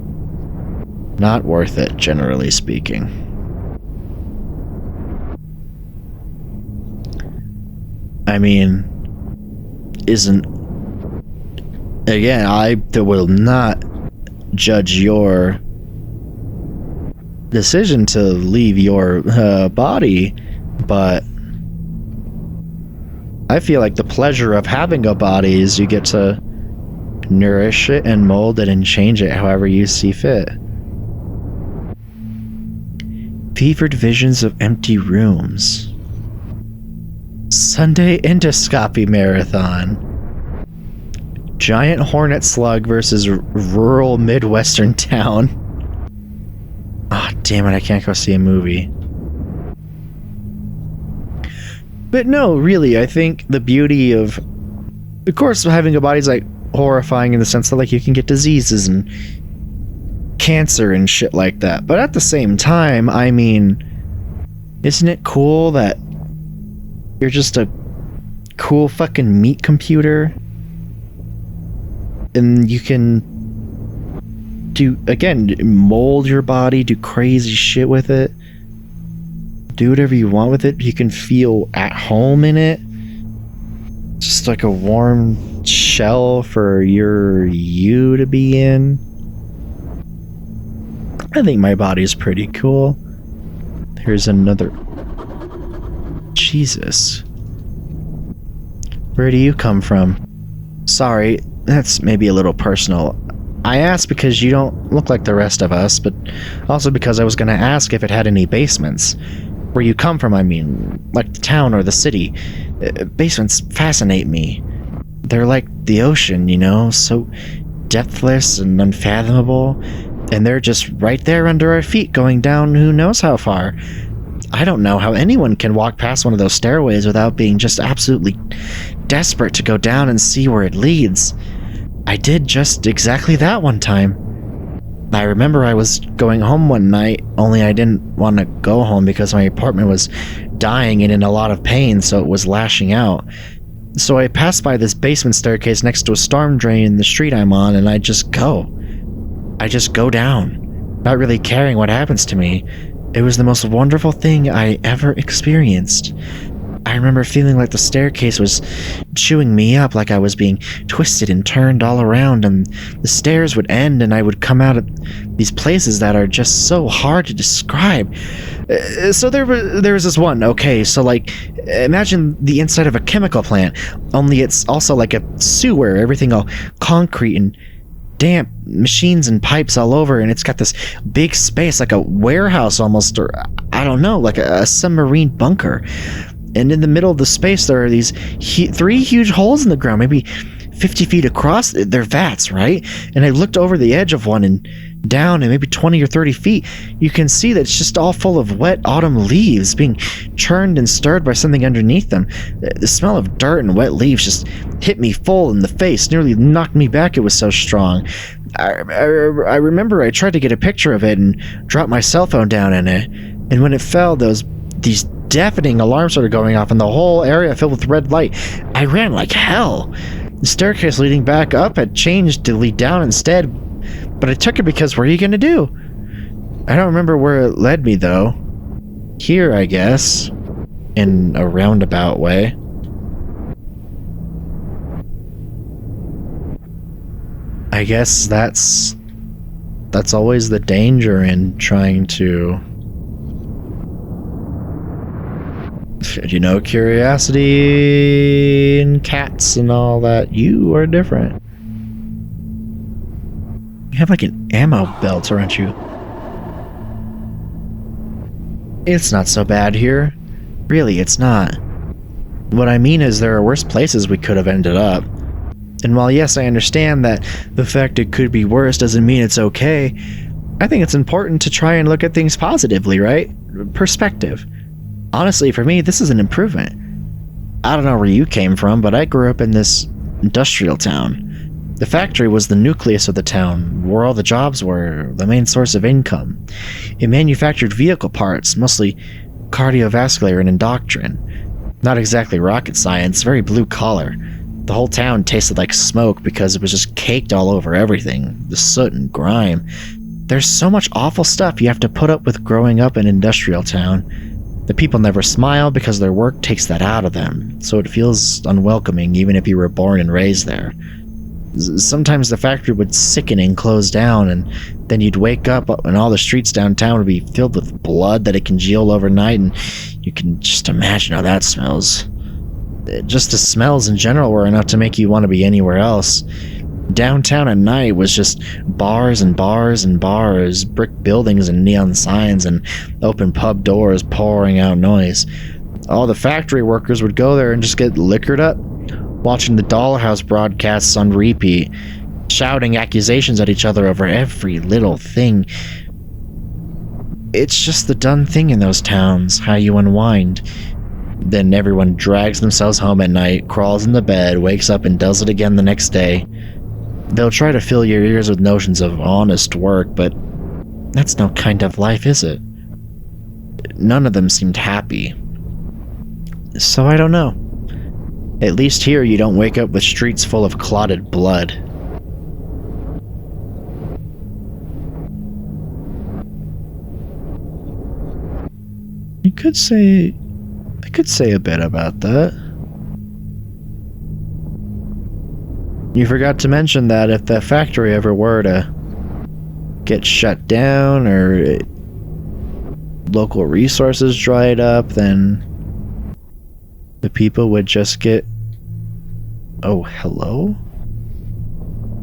Not worth it, generally speaking. I mean, again, I will not judge your decision to leave your body, but I feel like the pleasure of having a body is you get to nourish it and mold it and change it however you see fit. Fevered visions of empty rooms. Sunday endoscopy marathon. Giant hornet slug versus rural Midwestern town. Ah, oh, damn it, I can't go see a movie. But no, really, I think the beauty of Of course, having a body's like horrifying in the sense that like you can get diseases and cancer and shit like that. But at the same time, I mean, isn't it cool that you're just a cool fucking meat computer? And you can do, again, mold your body, do crazy shit with it. Do whatever you want with it. You can feel at home in it. Just like a warm shell for you to be in. I think my body's pretty cool. Here's another. Jesus. Where do you come from? Sorry, that's maybe a little personal. I asked because you don't look like the rest of us, but also because I was gonna ask if it had any basements. Where you come from, I mean, like the town or the city. Basements fascinate me. They're like the ocean, you know, so depthless and unfathomable, and they're just right there under our feet going down who knows how far. I don't know how anyone can walk past one of those stairways without being just absolutely desperate to go down and see where it leads. I did just exactly that one time. I remember I was going home one night, only I didn't want to go home because my apartment was dying and in a lot of pain, so it was lashing out. So I passed by this basement staircase next to a storm drain in the street I'm on, and I just go down, not really caring what happens to me. It was the most wonderful thing I ever experienced. I remember feeling like the staircase was chewing me up, like I was being twisted and turned all around, and the stairs would end and I would come out of these places that are just so hard to describe. So there was this one, okay, so like, imagine the inside of a chemical plant, only it's also like a sewer, everything all concrete and damp, machines and pipes all over, and it's got this big space, like a warehouse almost, or I don't know, like a submarine bunker. And in the middle of the space, there are these three huge holes in the ground, maybe 50 feet across. They're vats, right? And I looked over the edge of one and down, and maybe 20 or 30 feet, you can see that it's just all full of wet autumn leaves being churned and stirred by something underneath them. The smell of dirt and wet leaves just hit me full in the face, nearly knocked me back. It was so strong. I remember I tried to get a picture of it and dropped my cell phone down in it. And when it fell, these deafening alarms started going off and the whole area filled with red light. I ran like hell. The staircase leading back up had changed to lead down instead, but I took it because what are you gonna do? I don't remember where it led me though. Here, I guess, in a roundabout way. I guess that's always the danger in trying to, you know, curiosity and cats and all that. You are different. You have like an ammo belt, aren't you? It's not so bad here. Really, it's not. What I mean is there are worse places we could have ended up. And while yes, I understand that the fact it could be worse doesn't mean it's okay, I think it's important to try and look at things positively, right? Perspective. Honestly, for me, this is an improvement. I don't know where you came from, but I grew up in this industrial town. The factory was the nucleus of the town, where all the jobs were, the main source of income. It manufactured vehicle parts, mostly cardiovascular and endocrine. Not exactly rocket science, very blue collar. The whole town tasted like smoke because it was just caked all over everything, the soot and grime. There's so much awful stuff you have to put up with growing up in industrial town. The people never smile because their work takes that out of them, so it feels unwelcoming even if you were born and raised there. Sometimes the factory would sicken and close down, and then you'd wake up and all the streets downtown would be filled with blood that had congealed overnight, and you can just imagine how that smells. Just the smells in general were enough to make you want to be anywhere else. Downtown at night was just bars and bars and bars, brick buildings and neon signs, and open pub doors pouring out noise. All the factory workers would go there and just get liquored up, watching the Dollhouse broadcasts on repeat, shouting accusations at each other over every little thing. It's just the done thing in those towns, how you unwind. Then everyone drags themselves home at night, crawls into bed, wakes up and does it again the next day. They'll try to fill your ears with notions of honest work, but that's no kind of life, is it? None of them seemed happy. So I don't know. At least here you don't wake up with streets full of clotted blood. I could say a bit about that. You forgot to mention that if the factory ever were to get shut down or local resources dried up, then the people would just get... Oh, hello?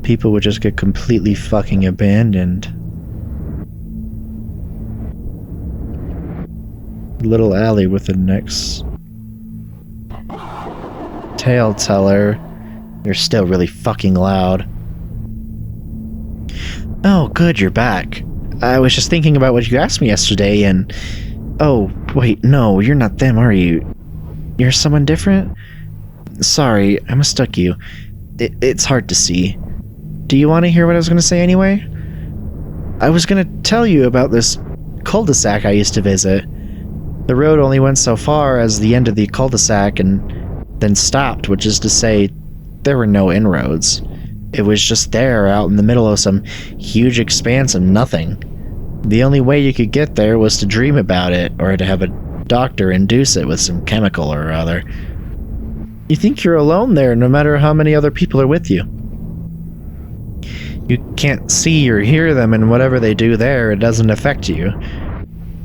People would just get completely fucking abandoned. Little alley with the next tale teller. You're still really fucking loud. Oh, good, you're back. I was just thinking about what you asked me yesterday and... Oh, wait, no, you're not them, are you? You're someone different? Sorry, I mistook you. It's hard to see. Do you want to hear what I was going to say anyway? I was going to tell you about this cul-de-sac I used to visit. The road only went so far as the end of the cul-de-sac and then stopped, which is to say, there were no inroads. It was just there, out in the middle of some huge expanse of nothing. The only way you could get there was to dream about it, or to have a doctor induce it with some chemical or other. You think you're alone there, no matter how many other people are with you. You can't see or hear them, and whatever they do there, it doesn't affect you.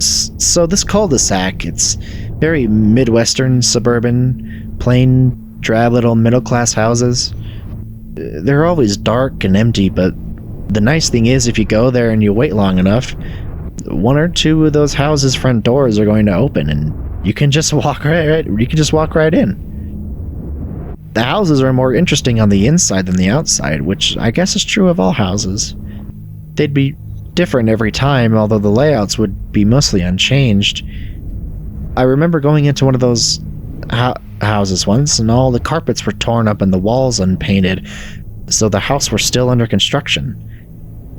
So this cul-de-sac, it's very Midwestern, suburban, plain, drab little middle-class houses. They're always dark and empty, but the nice thing is if you go there and you wait long enough, one or two of those houses' front doors are going to open, and you can just walk right in. The houses are more interesting on the inside than the outside, which I guess is true of all houses. They'd be different every time, although the layouts would be mostly unchanged. I remember going into one of those houses once, and all the carpets were torn up and the walls unpainted, so the house were still under construction.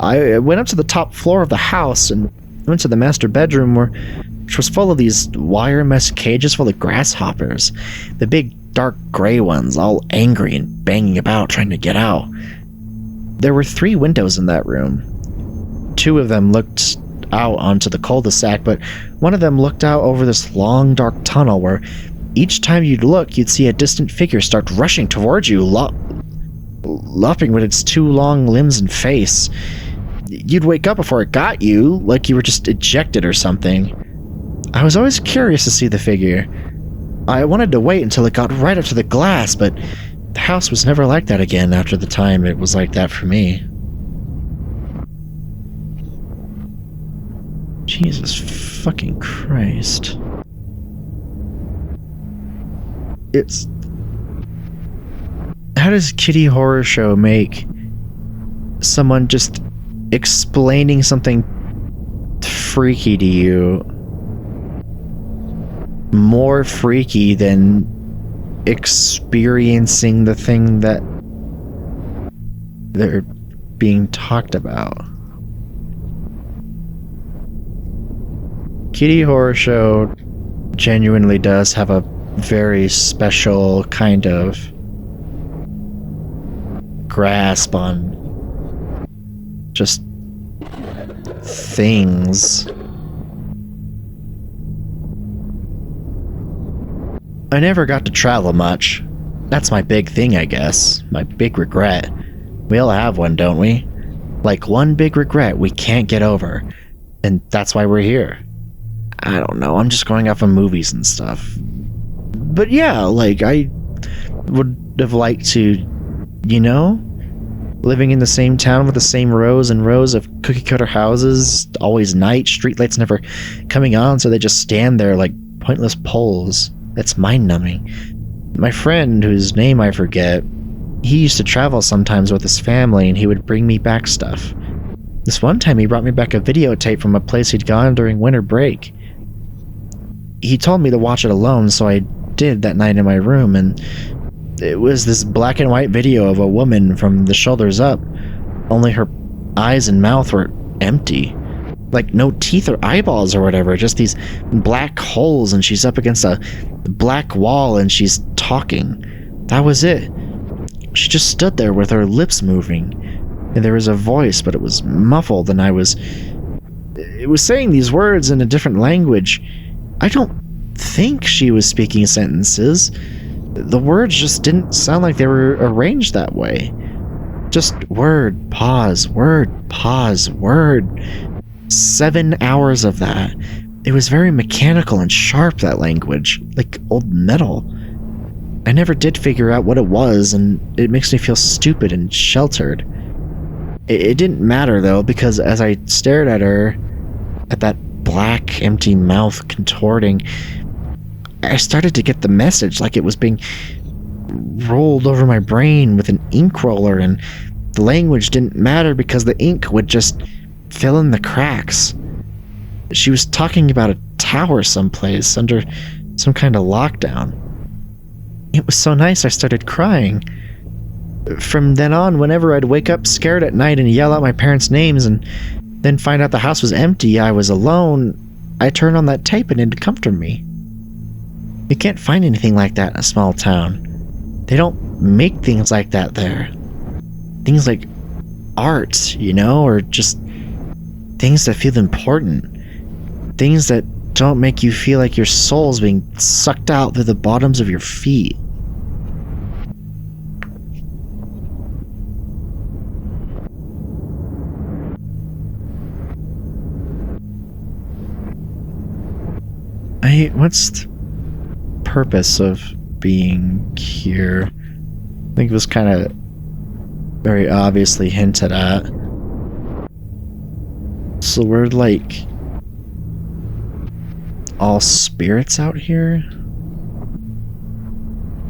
I went up to the top floor of the house and went to the master bedroom, which was full of these wire mesh cages full of grasshoppers. The big dark gray ones, all angry and banging about trying to get out. There were 3 windows in that room. 2 of them looked out onto the cul-de-sac, but one of them looked out over this long dark tunnel where each time you'd look, you'd see a distant figure start rushing towards you, lopping with its 2 long limbs and face. You'd wake up before it got you, like you were just ejected or something. I was always curious to see the figure. I wanted to wait until it got right up to the glass, but the house was never like that again after the time it was like that for me. Jesus fucking Christ. It's... How does Kitty Horror Show make someone just explaining something freaky to you more freaky than experiencing the thing that they're being talked about? Kitty Horror Show genuinely does have a very special kind of grasp on just things. I never got to travel much. That's my big thing, I guess. My big regret. We all have one, don't we? Like, one big regret we can't get over. And that's why we're here. I don't know, I'm just going off of movies and stuff. But yeah, like, I would have liked to, you know, living in the same town with the same rows and rows of cookie-cutter houses, always night, streetlights never coming on, so they just stand there like pointless poles. That's mind-numbing. My friend, whose name I forget, he used to travel sometimes with his family, and he would bring me back stuff. This one time he brought me back a videotape from a place he'd gone during winter break. He told me to watch it alone, so I did that night in my room, and it was this black and white video of a woman from the shoulders up, only her eyes and mouth were empty. Like, no teeth or eyeballs or whatever, just these black holes, and she's up against a black wall and she's talking. That was it. She just stood there with her lips moving, and there was a voice, but it was muffled, and it was saying these words in a different language. I don't think she was speaking sentences. The words just didn't sound like they were arranged that way. Just word, pause, word, pause, word. 7 hours of that. It was very mechanical and sharp, that language, like old metal. I never did figure out what it was, and it makes me feel stupid and sheltered. It didn't matter, though, because as I stared at her, at that black, empty mouth contorting, I started to get the message like it was being rolled over my brain with an ink roller, and the language didn't matter because the ink would just fill in the cracks. She was talking about a tower someplace under some kind of lockdown. It was so nice I started crying. From then on, whenever I'd wake up scared at night and yell out my parents' names and then find out the house was empty, I was alone, I turned on that tape and it'd comfort me. You can't find anything like that in a small town. They don't make things like that there. Things like art, you know, or just things that feel important. Things that don't make you feel like your soul's being sucked out through the bottoms of your feet. What's the purpose of being here? I think it was kind of very obviously hinted at. So we're like all spirits out here?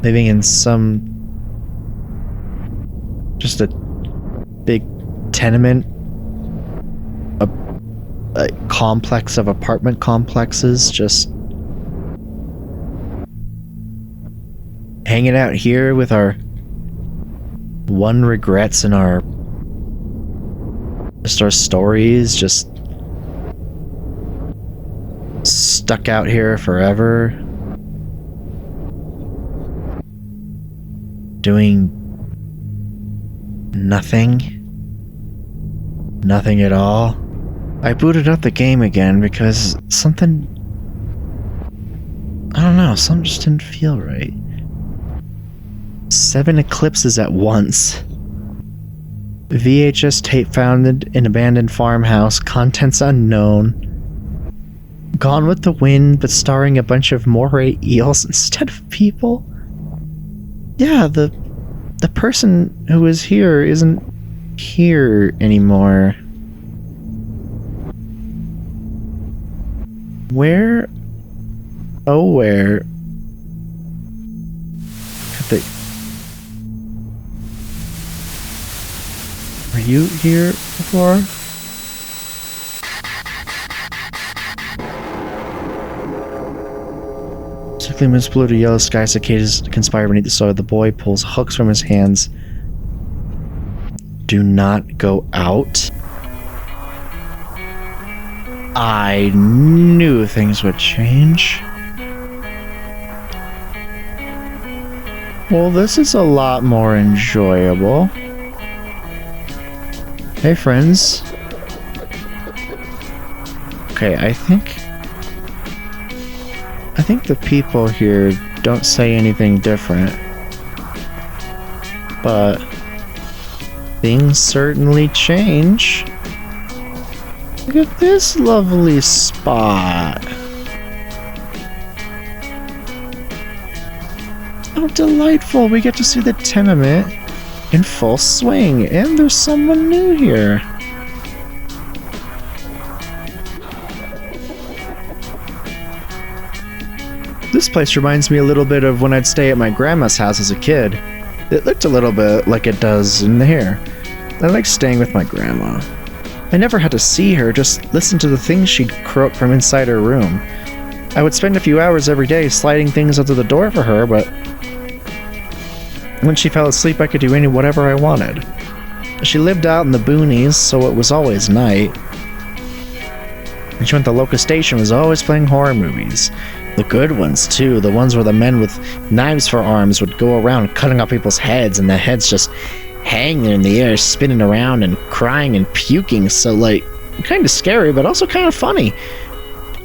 Living in some just a big tenement, a complex of apartment complexes, just hanging out here with our one regrets and our stories, just stuck out here forever, doing nothing at all. I booted up the game again because something just didn't feel right. 7 eclipses at once. VHS tape found in abandoned farmhouse, contents unknown. Gone with the Wind, but starring a bunch of moray eels instead of people. Yeah, the person who was here isn't here anymore. Where? Oh, where? Were you here before? Sickly mist blue to yellow sky cicadas conspire beneath the soil. The boy pulls hooks from his hands. Do not go out. I knew things would change. Well, this is a lot more enjoyable. Hey, friends. Okay, I think the people here don't say anything different. But things certainly change. Look at this lovely spot. How delightful. We get to see the tenement in full swing, and there's someone new here. This place reminds me a little bit of when I'd stay at my grandma's house as a kid. It looked a little bit like it does in here. I like staying with my grandma. I never had to see her, just listen to the things she'd croak from inside her room. I would spend a few hours every day sliding things under the door for her, but when she fell asleep, I could do whatever I wanted. She lived out in the boonies, so it was always night. When she went to Locust Station, was always playing horror movies. The good ones, too. The ones where the men with knives for arms would go around cutting off people's heads, and the heads just hanging in the air, spinning around and crying and puking. So, like, kind of scary, but also kind of funny.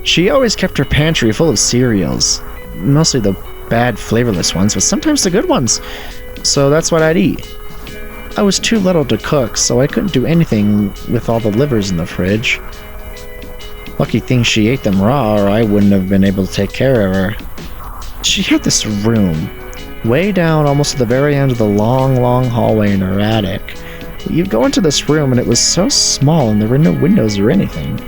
She always kept her pantry full of cereals. Mostly the bad, flavorless ones, but sometimes the good ones. So that's what I'd eat. I was too little to cook, so I couldn't do anything with all the livers in the fridge. Lucky thing she ate them raw, or I wouldn't have been able to take care of her. She had this room, way down almost at the very end of the long, long hallway in her attic. You'd go into this room and it was so small and there were no windows or anything.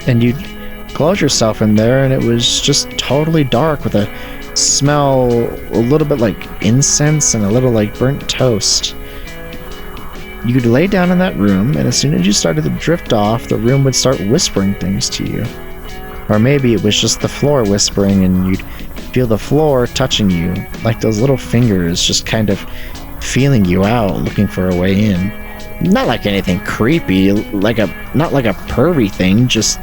And you'd close yourself in there and it was just totally dark with a smell a little bit like incense and a little like burnt toast. You could lay down in that room, and as soon as you started to drift off, the room would start whispering things to you. Or maybe it was just the floor whispering, and you'd feel the floor touching you, like those little fingers just kind of feeling you out, looking for a way in. Not like anything creepy, not like a pervy thing, just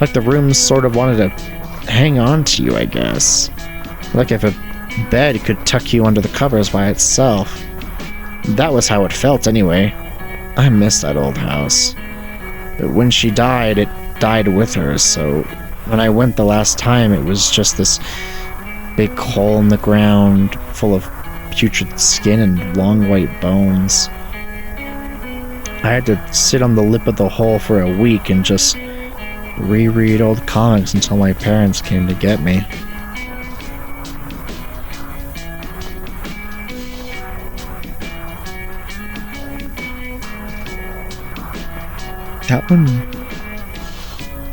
like the room sort of wanted to hang on to you, I guess. Like if a bed could tuck you under the covers by itself. That was how it felt anyway. I miss that old house. But when she died, it died with her, so when I went the last time, it was just this big hole in the ground full of putrid skin and long white bones. I had to sit on the lip of the hole for a week and just reread old comics until my parents came to get me.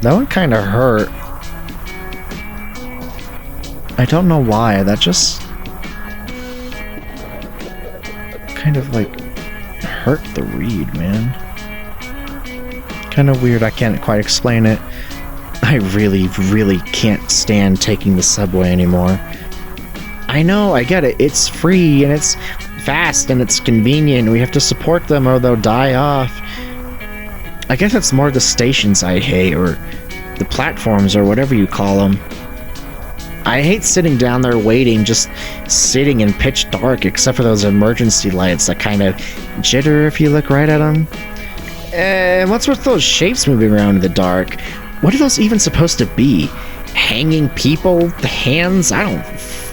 That one kind of hurt. I don't know why, that just kind of like hurt the read, man. Kind of weird, I can't quite explain it. I really, really can't stand taking the subway anymore. I know, I get it, it's free and it's fast and it's convenient. We have to support them or they'll die off. I guess it's more the stations I hate, or the platforms, or whatever you call them. I hate sitting down there waiting, just sitting in pitch dark, except for those emergency lights that kind of jitter if you look right at them. And what's with those shapes moving around in the dark? What are those even supposed to be? Hanging people? The hands? I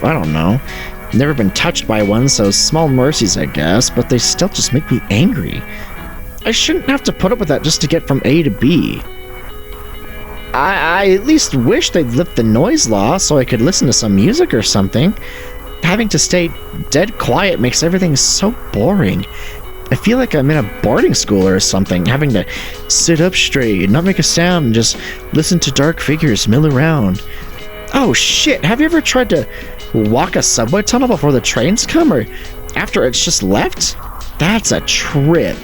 don't know. Never been touched by one, so small mercies, I guess, but they still just make me angry. I shouldn't have to put up with that just to get from A to B. I at least wish they'd lift the noise law so I could listen to some music or something. Having to stay dead quiet makes everything so boring. I feel like I'm in a boarding school or something, having to sit up straight, not make a sound, and just listen to dark figures mill around. Oh shit, have you ever tried to walk a subway tunnel before the trains come, or after it's just left? That's a trip.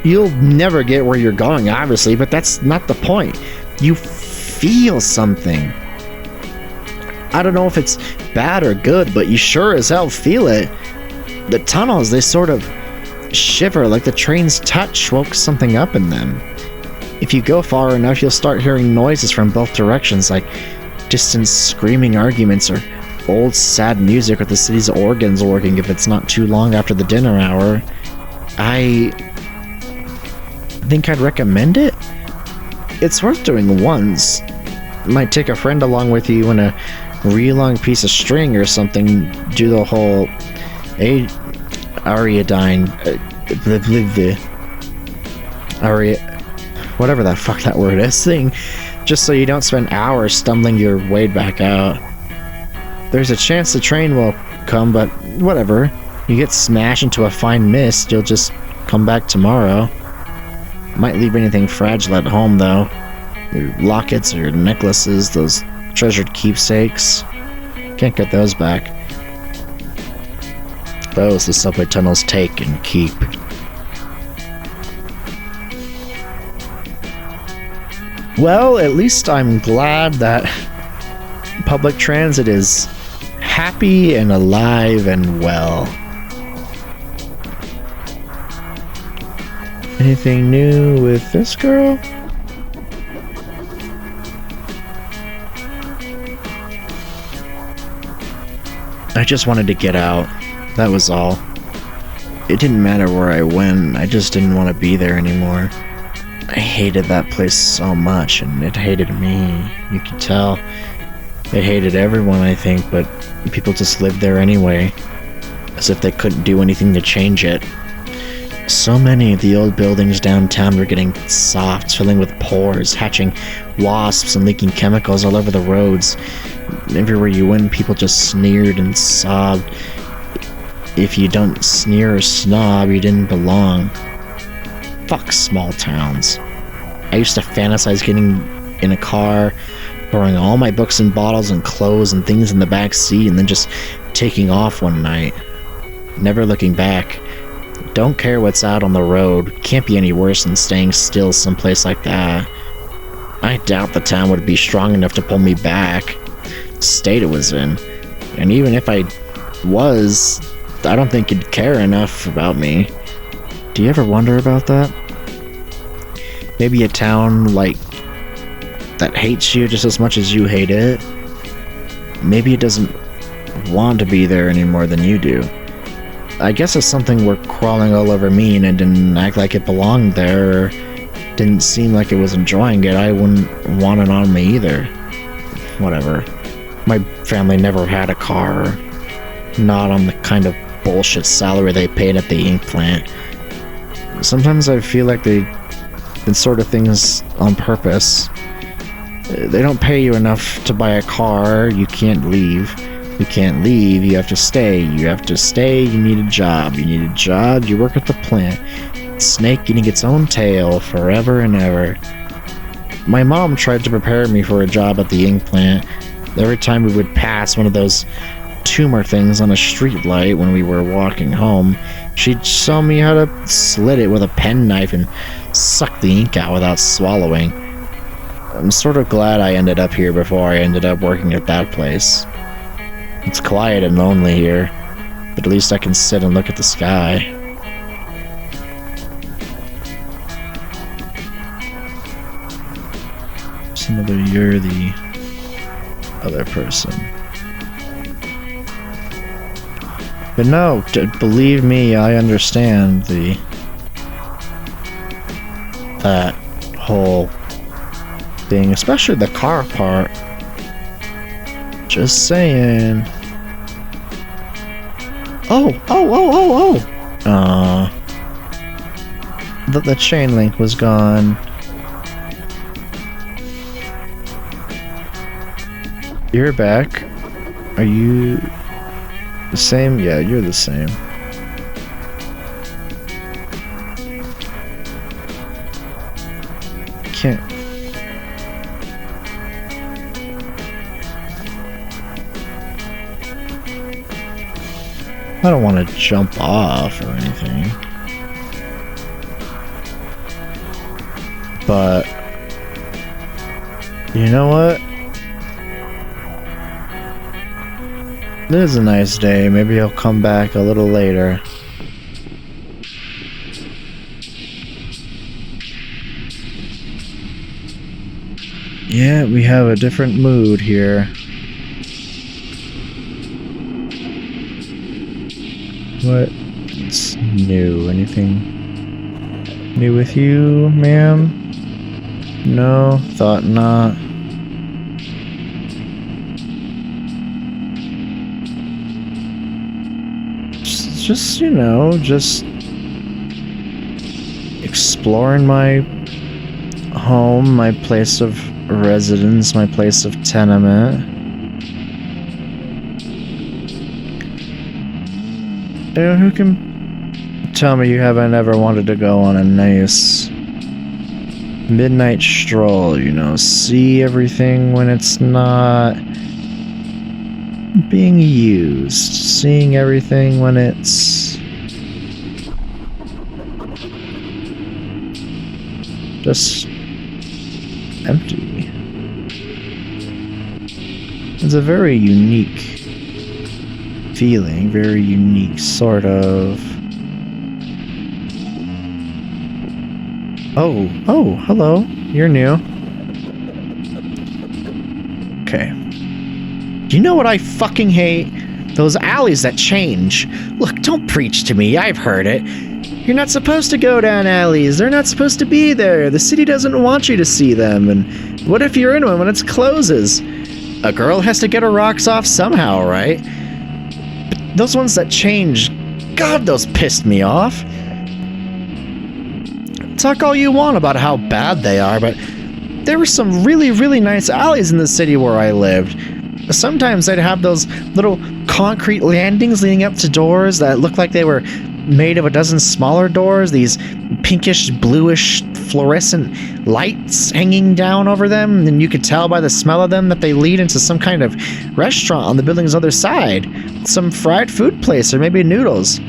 You'll never get where you're going, obviously, but that's not the point. You feel something. I don't know if it's bad or good, but you sure as hell feel it. The tunnels, they sort of shiver like the train's touch woke something up in them. If you go far enough, you'll start hearing noises from both directions, like distant screaming arguments or old sad music, or the city's organs working if it's not too long after the dinner hour. I think I'd recommend it. It's worth doing once. Might take a friend along with you and a real long piece of string or something. Do the whole Ariadne, whatever the fuck that word is thing, just so you don't spend hours stumbling your way back out. There's a chance the train will come, but whatever. You get smashed into a fine mist, you'll just come back tomorrow. Might leave anything fragile at home, though. Your lockets or your necklaces, those treasured keepsakes. Can't get those back. Those the subway tunnels take and keep. Well, at least I'm glad that public transit is happy and alive and well. Anything new with this girl? I just wanted to get out. That was all. It didn't matter where I went, I just didn't want to be there anymore. I hated that place so much, and it hated me. You could tell. It hated everyone, I think, but people just lived there anyway. As if they couldn't do anything to change it. So many of the old buildings downtown were getting soft, filling with pores, hatching wasps and leaking chemicals all over the roads. Everywhere you went, people just sneered and sobbed. If you don't sneer or snob, you didn't belong. Fuck small towns. I used to fantasize getting in a car, throwing all my books and bottles and clothes and things in the back seat, and then just taking off one night. Never looking back. Don't care what's out on the road. Can't be any worse than staying still someplace like that. I doubt the town would be strong enough to pull me back. The state it was in. And even if I was, I don't think it'd care enough about me. Do you ever wonder about that? Maybe a town like that hates you just as much as you hate it. Maybe it doesn't want to be there any more than you do. I guess if something were crawling all over me and it didn't act like it belonged there, or didn't seem like it was enjoying it, I wouldn't want it on me either. Whatever. My family never had a car. Not on the kind of bullshit salary they paid at the ink plant. Sometimes I feel like they did sort of things on purpose. They don't pay you enough to buy a car, you can't leave. You can't leave, you have to stay. You have to stay, you need a job. You need a job, you work at the plant. Snake getting its own tail forever and ever. My mom tried to prepare me for a job at the ink plant. Every time we would pass one of those tumor things on a street light when we were walking home, she'd show me how to slit it with a penknife and suck the ink out without swallowing. I'm sort of glad I ended up here before I ended up working at that place. It's quiet and lonely here, but at least I can sit and look at the sky. Just another you're the other person. But no, believe me, I understand that whole thing, especially the car part. Just saying. Oh. The chain link was gone. You're back. Are you the same? Yeah, you're the same. Can't. I don't want to jump off or anything. But you know what? This is a nice day. Maybe I'll come back a little later. Yeah, we have a different mood here. What's new? Anything new with you, ma'am? No, thought not. Just, you know, just exploring my home, my place of residence, my place of tenement. You know, who can tell me you haven't ever wanted to go on a nice midnight stroll, you know, see everything when it's not being used, seeing everything when it's just empty. It's a very unique feeling, very unique sort of... Oh, hello. You're new. Okay. You know what I fucking hate? Those alleys that change. Look, don't preach to me. I've heard it. You're not supposed to go down alleys. They're not supposed to be there. The city doesn't want you to see them. And what if you're in one when it closes? A girl has to get her rocks off somehow, right? But those ones that change, God, those pissed me off. Talk all you want about how bad they are, but there were some really, really nice alleys in the city where I lived. Sometimes they'd have those little concrete landings leading up to doors that looked like they were made of a dozen smaller doors, these pinkish, bluish, fluorescent lights hanging down over them, and you could tell by the smell of them that they lead into some kind of restaurant on the building's other side. Some fried food place, or maybe noodles.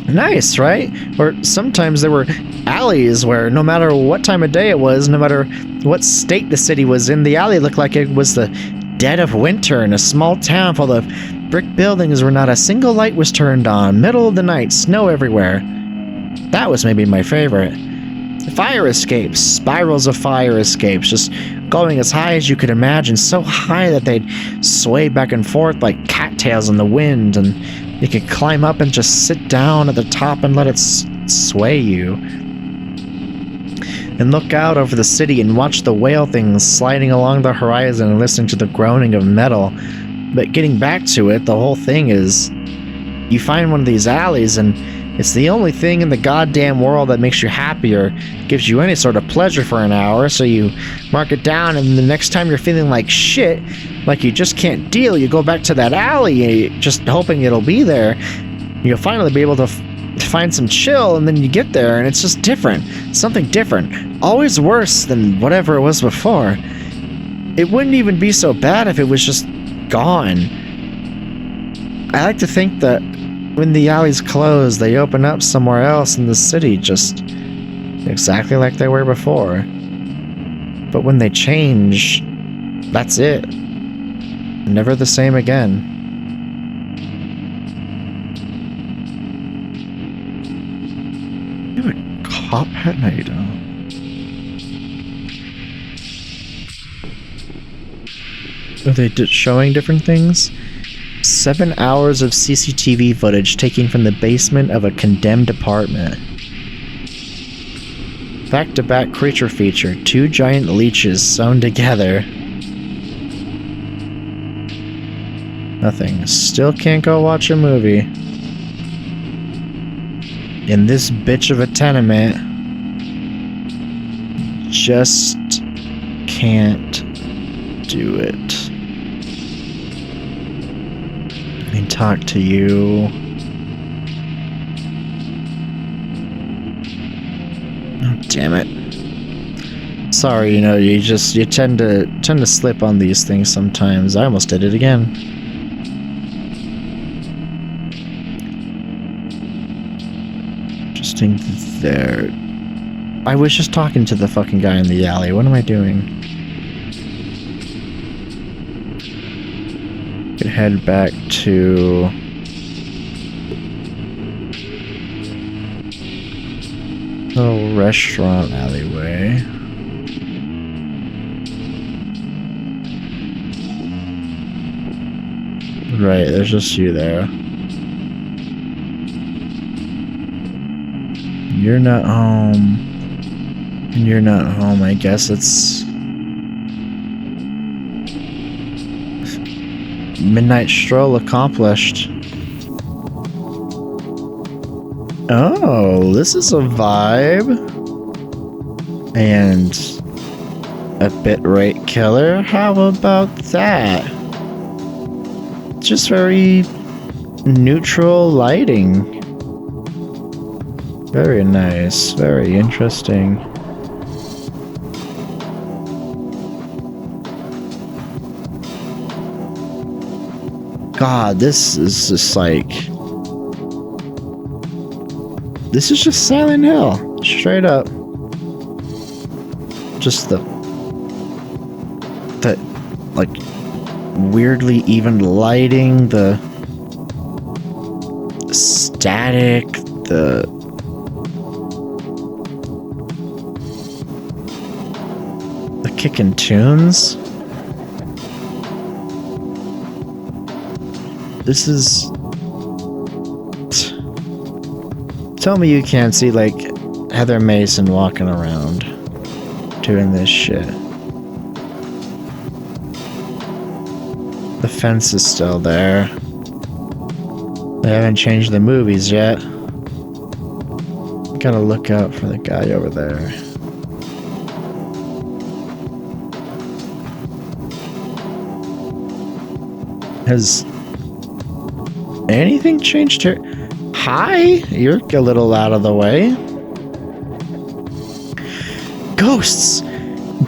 Nice, right? Or sometimes there were alleys where no matter what time of day it was, no matter what state the city was in, the alley looked like it was the dead of winter in a small town full of brick buildings where not a single light was turned on, middle of the night, snow everywhere. That was maybe my favorite. Fire escapes, spirals of fire escapes, just going as high as you could imagine, so high that they'd sway back and forth like cattails in the wind, and you could climb up and just sit down at the top and let it sway you. And look out over the city and watch the whale things sliding along the horizon and listening to the groaning of metal. But getting back to it, the whole thing is, you find one of these alleys and it's the only thing in the goddamn world that makes you happy or gives you any sort of pleasure for an hour, so you mark it down, and the next time you're feeling like shit, like you just can't deal, you go back to that alley, just hoping it'll be there. You'll finally be able to find some chill, and then you get there, and it's just different. Something different. Always worse than whatever it was before. It wouldn't even be so bad if it was just gone. I like to think that when the alleys close, they open up somewhere else in the city, just exactly like they were before. But when they change, that's it. Never the same again. You have a cop hat? No, you don't. Are they showing different things? 7 hours of CCTV footage taken from the basement of a condemned apartment. Back-to-back creature feature. 2 giant leeches sewn together. Nothing. Still can't go watch a movie. In this bitch of a tenement. Just can't do it. And talk to you. Oh, damn it. Sorry, you know, you tend to slip on these things sometimes. I almost did it again. Interesting there. I was just talking to the fucking guy in the alley. What am I doing? Could head back to the restaurant alleyway. Right, there's just you there. You're not home. And you're not home. I guess it's midnight stroll accomplished. Oh, this is a vibe. And a bitrate killer? How about that? Just very neutral lighting. Very nice. Very interesting. God, this is just like... This is just Silent Hill. Straight up. Just the like, weirdly even lighting, the static, the kicking tunes. This is... Tell me you can't see, like, Heather Mason walking around doing this shit. The fence is still there. They haven't changed the movies yet. Gotta look out for the guy over there. Has anything changed here? Hi, you're a little out of the way. Ghosts!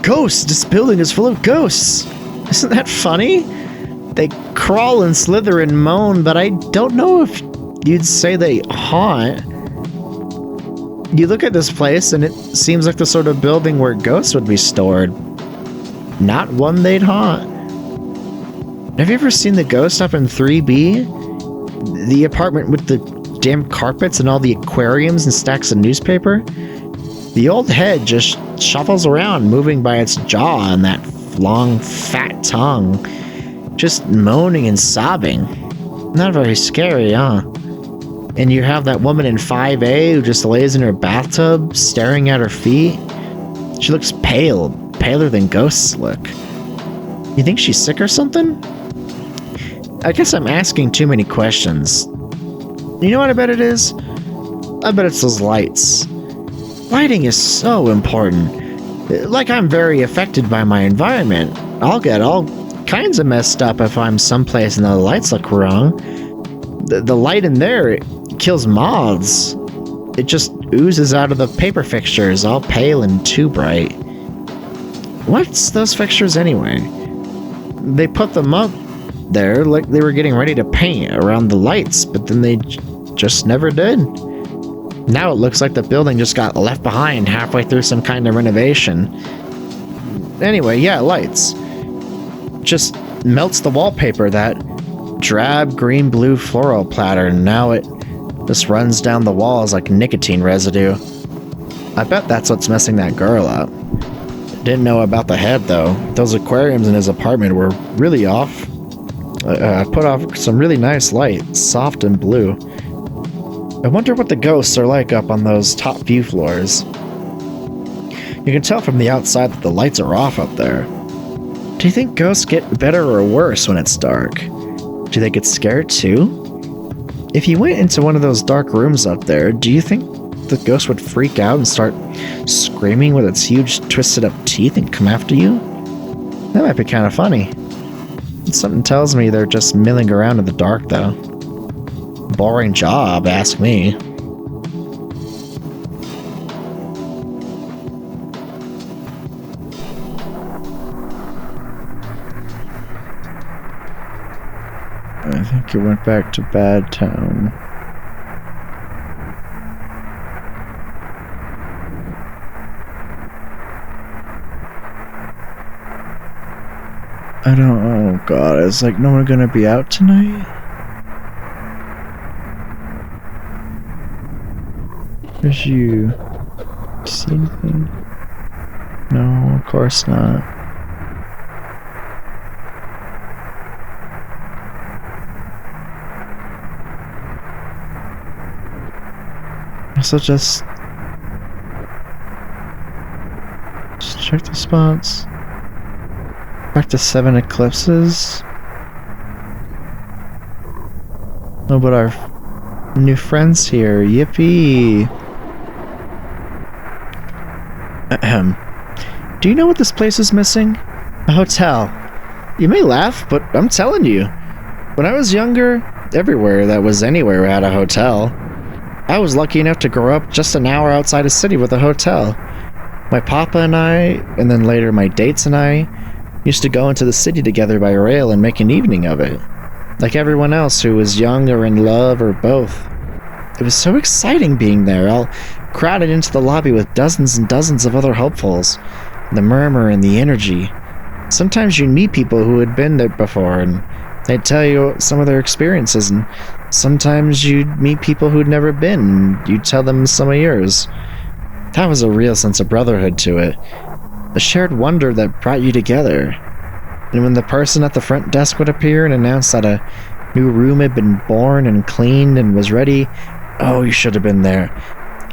Ghosts! This building is full of ghosts! Isn't that funny? They crawl and slither and moan, but I don't know if you'd say they haunt. You look at this place and it seems like the sort of building where ghosts would be stored. Not one they'd haunt. Have you ever seen the ghost up in 3B? The apartment with the damn carpets and all the aquariums and stacks of newspaper? The old head just shuffles around, moving by its jaw and that long, fat tongue. Just moaning and sobbing. Not very scary, huh? And you have that woman in 5A who just lays in her bathtub, staring at her feet. She looks pale, paler than ghosts look. You think she's sick or something? I guess I'm asking too many questions. You know what I bet it is? I bet it's those lights. Lighting is so important. Like I'm very affected by my environment. I'll get all kinds of messed up if I'm someplace and the lights look wrong. The light in there, it kills moths. It just oozes out of the paper fixtures, all pale and too bright. What's those fixtures anyway? They put them up there like they were getting ready to paint around the lights, but then they just never did. Now it looks like the building just got left behind halfway through some kind of renovation. Anyway, yeah, lights. Just melts the wallpaper, that drab green-blue floral pattern. Now it just runs down the walls like nicotine residue. I bet that's what's messing that girl up. Didn't know about the head, though. Those aquariums in his apartment were really off. Put off some really nice light, soft and blue. I wonder what the ghosts are like up on those top view floors. You can tell from the outside that the lights are off up there. Do you think ghosts get better or worse when it's dark? Do they get scared too? If you went into one of those dark rooms up there, do you think the ghost would freak out and start screaming with its huge twisted up teeth and come after you? That might be kind of funny. Something tells me they're just milling around in the dark, though. Boring job, ask me. I think it went back to Bad Town. I don't... Oh god, is like no one gonna be out tonight? Did you see anything? No, of course not. So just check the spots. Back to 7 eclipses. Oh, but our new friends here. Yippee! Ahem. Do you know what this place is missing? A hotel. You may laugh, but I'm telling you. When I was younger, everywhere that was anywhere had a hotel. I was lucky enough to grow up just an hour outside a city with a hotel. My papa and I, and then later my dates and I, used to go into the city together by rail and make an evening of it. Like everyone else who was young or in love or both. It was so exciting being there, all crowded into the lobby with dozens and dozens of other hopefuls. The murmur and the energy. Sometimes you meet people who had been there before, and they'd tell you some of their experiences, and sometimes you'd meet people who'd never been, and you'd tell them some of yours. That was a real sense of brotherhood to it. A shared wonder that brought you together. And when the person at the front desk would appear and announce that a new room had been born and cleaned and was ready, oh, you should have been there.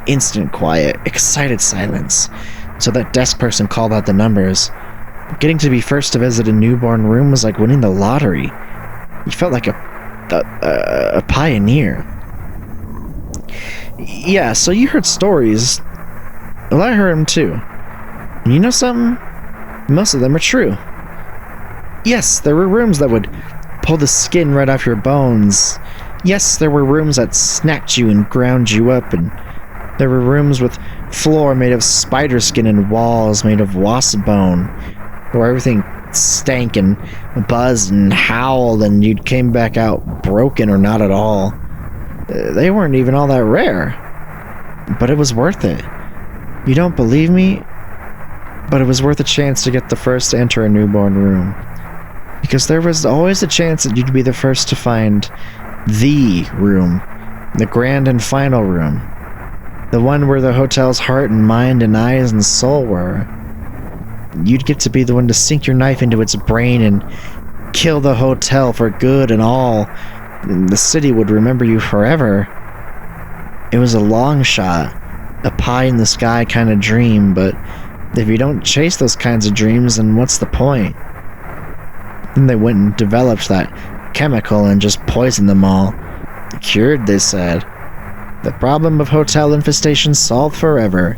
Instant quiet, excited silence. So that desk person called out the numbers. Getting to be first to visit a newborn room was like winning the lottery. You felt like a pioneer. Yeah, so you heard stories. Well, I heard them too. And you know something? Most of them are true. Yes, there were rooms that would pull the skin right off your bones. Yes, there were rooms that snapped you and ground you up, and there were rooms with floor made of spider skin and walls made of wasp bone, where everything stank and buzzed and howled and you came back out broken or not at all. They weren't even all that rare. But it was worth it. You don't believe me? But it was worth a chance to get the first to enter a newborn room. Because there was always a chance that you'd be the first to find the room. The grand and final room. The one where the hotel's heart and mind and eyes and soul were. You'd get to be the one to sink your knife into its brain and kill the hotel for good and all. And the city would remember you forever. It was a long shot. A pie-in-the-sky kind of dream, but if you don't chase those kinds of dreams, then what's the point? Then they went and developed that chemical and just poisoned them all. Cured, they said. The problem of hotel infestation solved forever.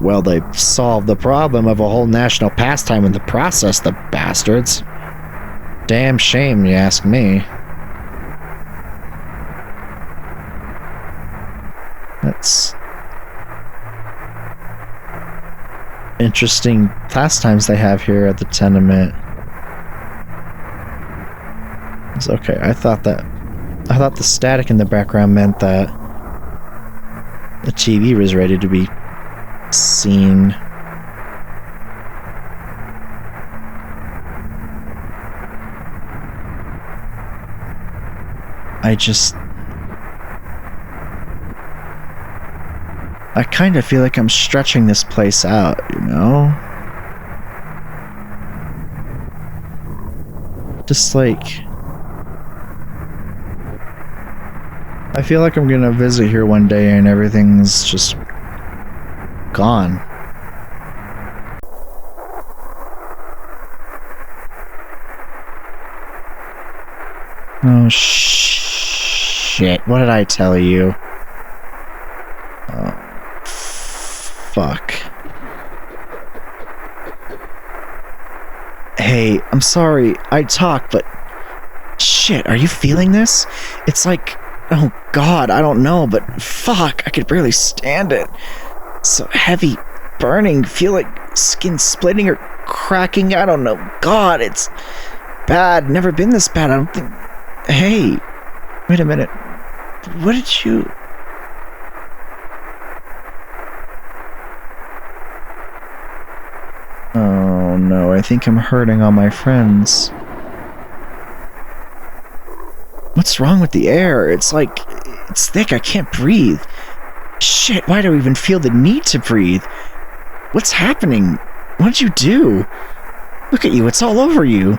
Well, they solved the problem of a whole national pastime in the process, the bastards. Damn shame, you ask me. That's interesting pastimes they have here at the tenement. It's okay. I thought the static in the background meant that the TV was ready to be seen. I kind of feel like I'm stretching this place out, you know? Just like, I feel like I'm gonna visit here one day and everything's just gone. Oh shit, what did I tell you? Oh, fuck. Hey, I'm sorry, I talk, but shit, are you feeling this? It's like, oh god, I don't know, but fuck, I could barely stand it. So heavy, burning, feel like skin splitting or cracking, I don't know. God, it's bad, never been this bad, I don't think. Hey, wait a minute. What did you... Oh no, I think I'm hurting all my friends. What's wrong with the air? It's like, it's thick, I can't breathe. Shit, why do I even feel the need to breathe? What's happening? What did you do? Look at you, it's all over you.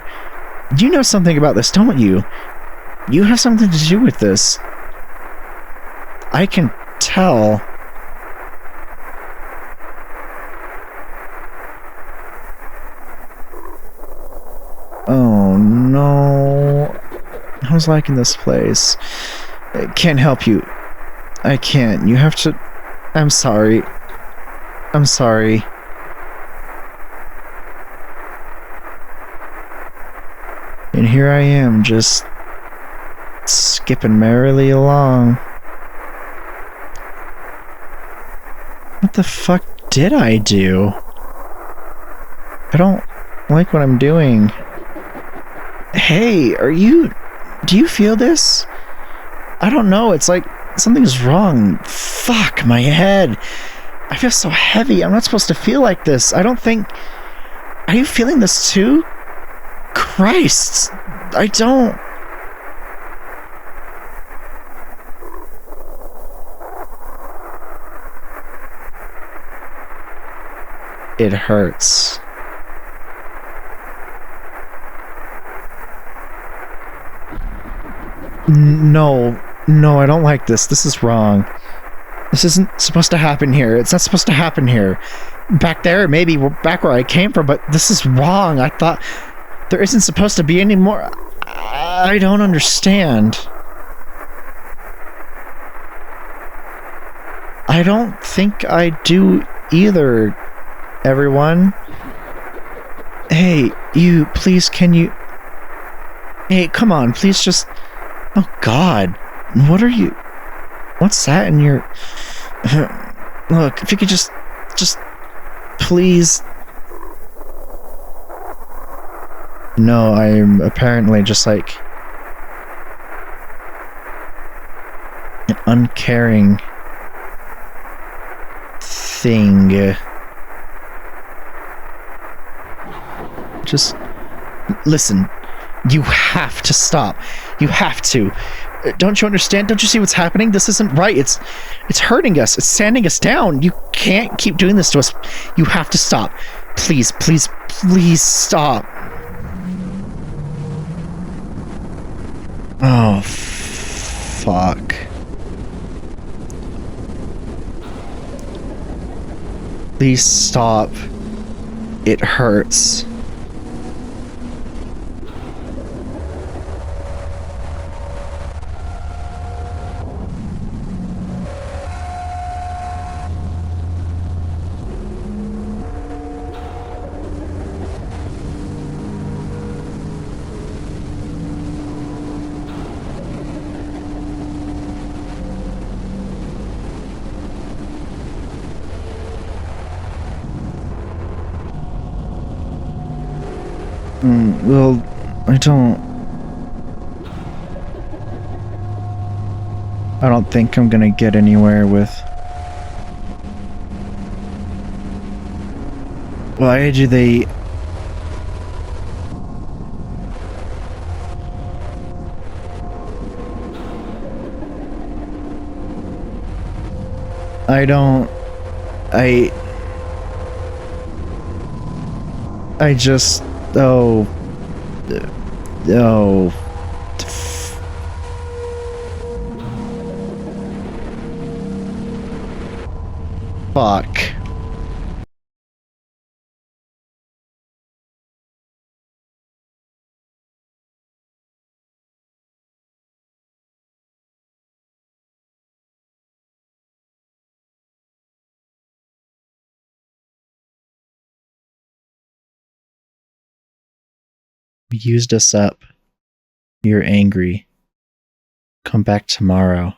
You know something about this, don't you? You have something to do with this. I can tell. Oh no. I was liking this place. I can't help you. I can't. You have to... I'm sorry. I'm sorry. And here I am, just skipping merrily along. What the fuck did I do? I don't like what I'm doing. Hey, do you feel this? I don't know, it's like something's wrong. Fuck, my head. I feel so heavy. I'm not supposed to feel like this. I Are you feeling this too? Christ! I don't... It hurts. No, I don't like this. This is wrong. This isn't supposed to happen here. It's not supposed to happen here. Back there, maybe back where I came from, but this is wrong. I thought there isn't supposed to be any more. I don't understand. I don't think I do either, everyone. Hey, you, please, can you... Hey, come on, please just... Oh, God. What are you... What's that in your... Look, if you could just... Please... No, I'm apparently just like... an uncaring... thing. Just... Listen. You have to stop. You have to. Don't you understand? Don't you see what's happening? This isn't right. It's hurting us. It's sanding us down. You can't keep doing this to us. You have to stop. Please, please, please stop. Oh, fuck. Please stop. It hurts. Well, I don't think I'm gonna get anywhere with... Why do they... I just... Oh... Fuck. You used us up. You're angry. Come back tomorrow.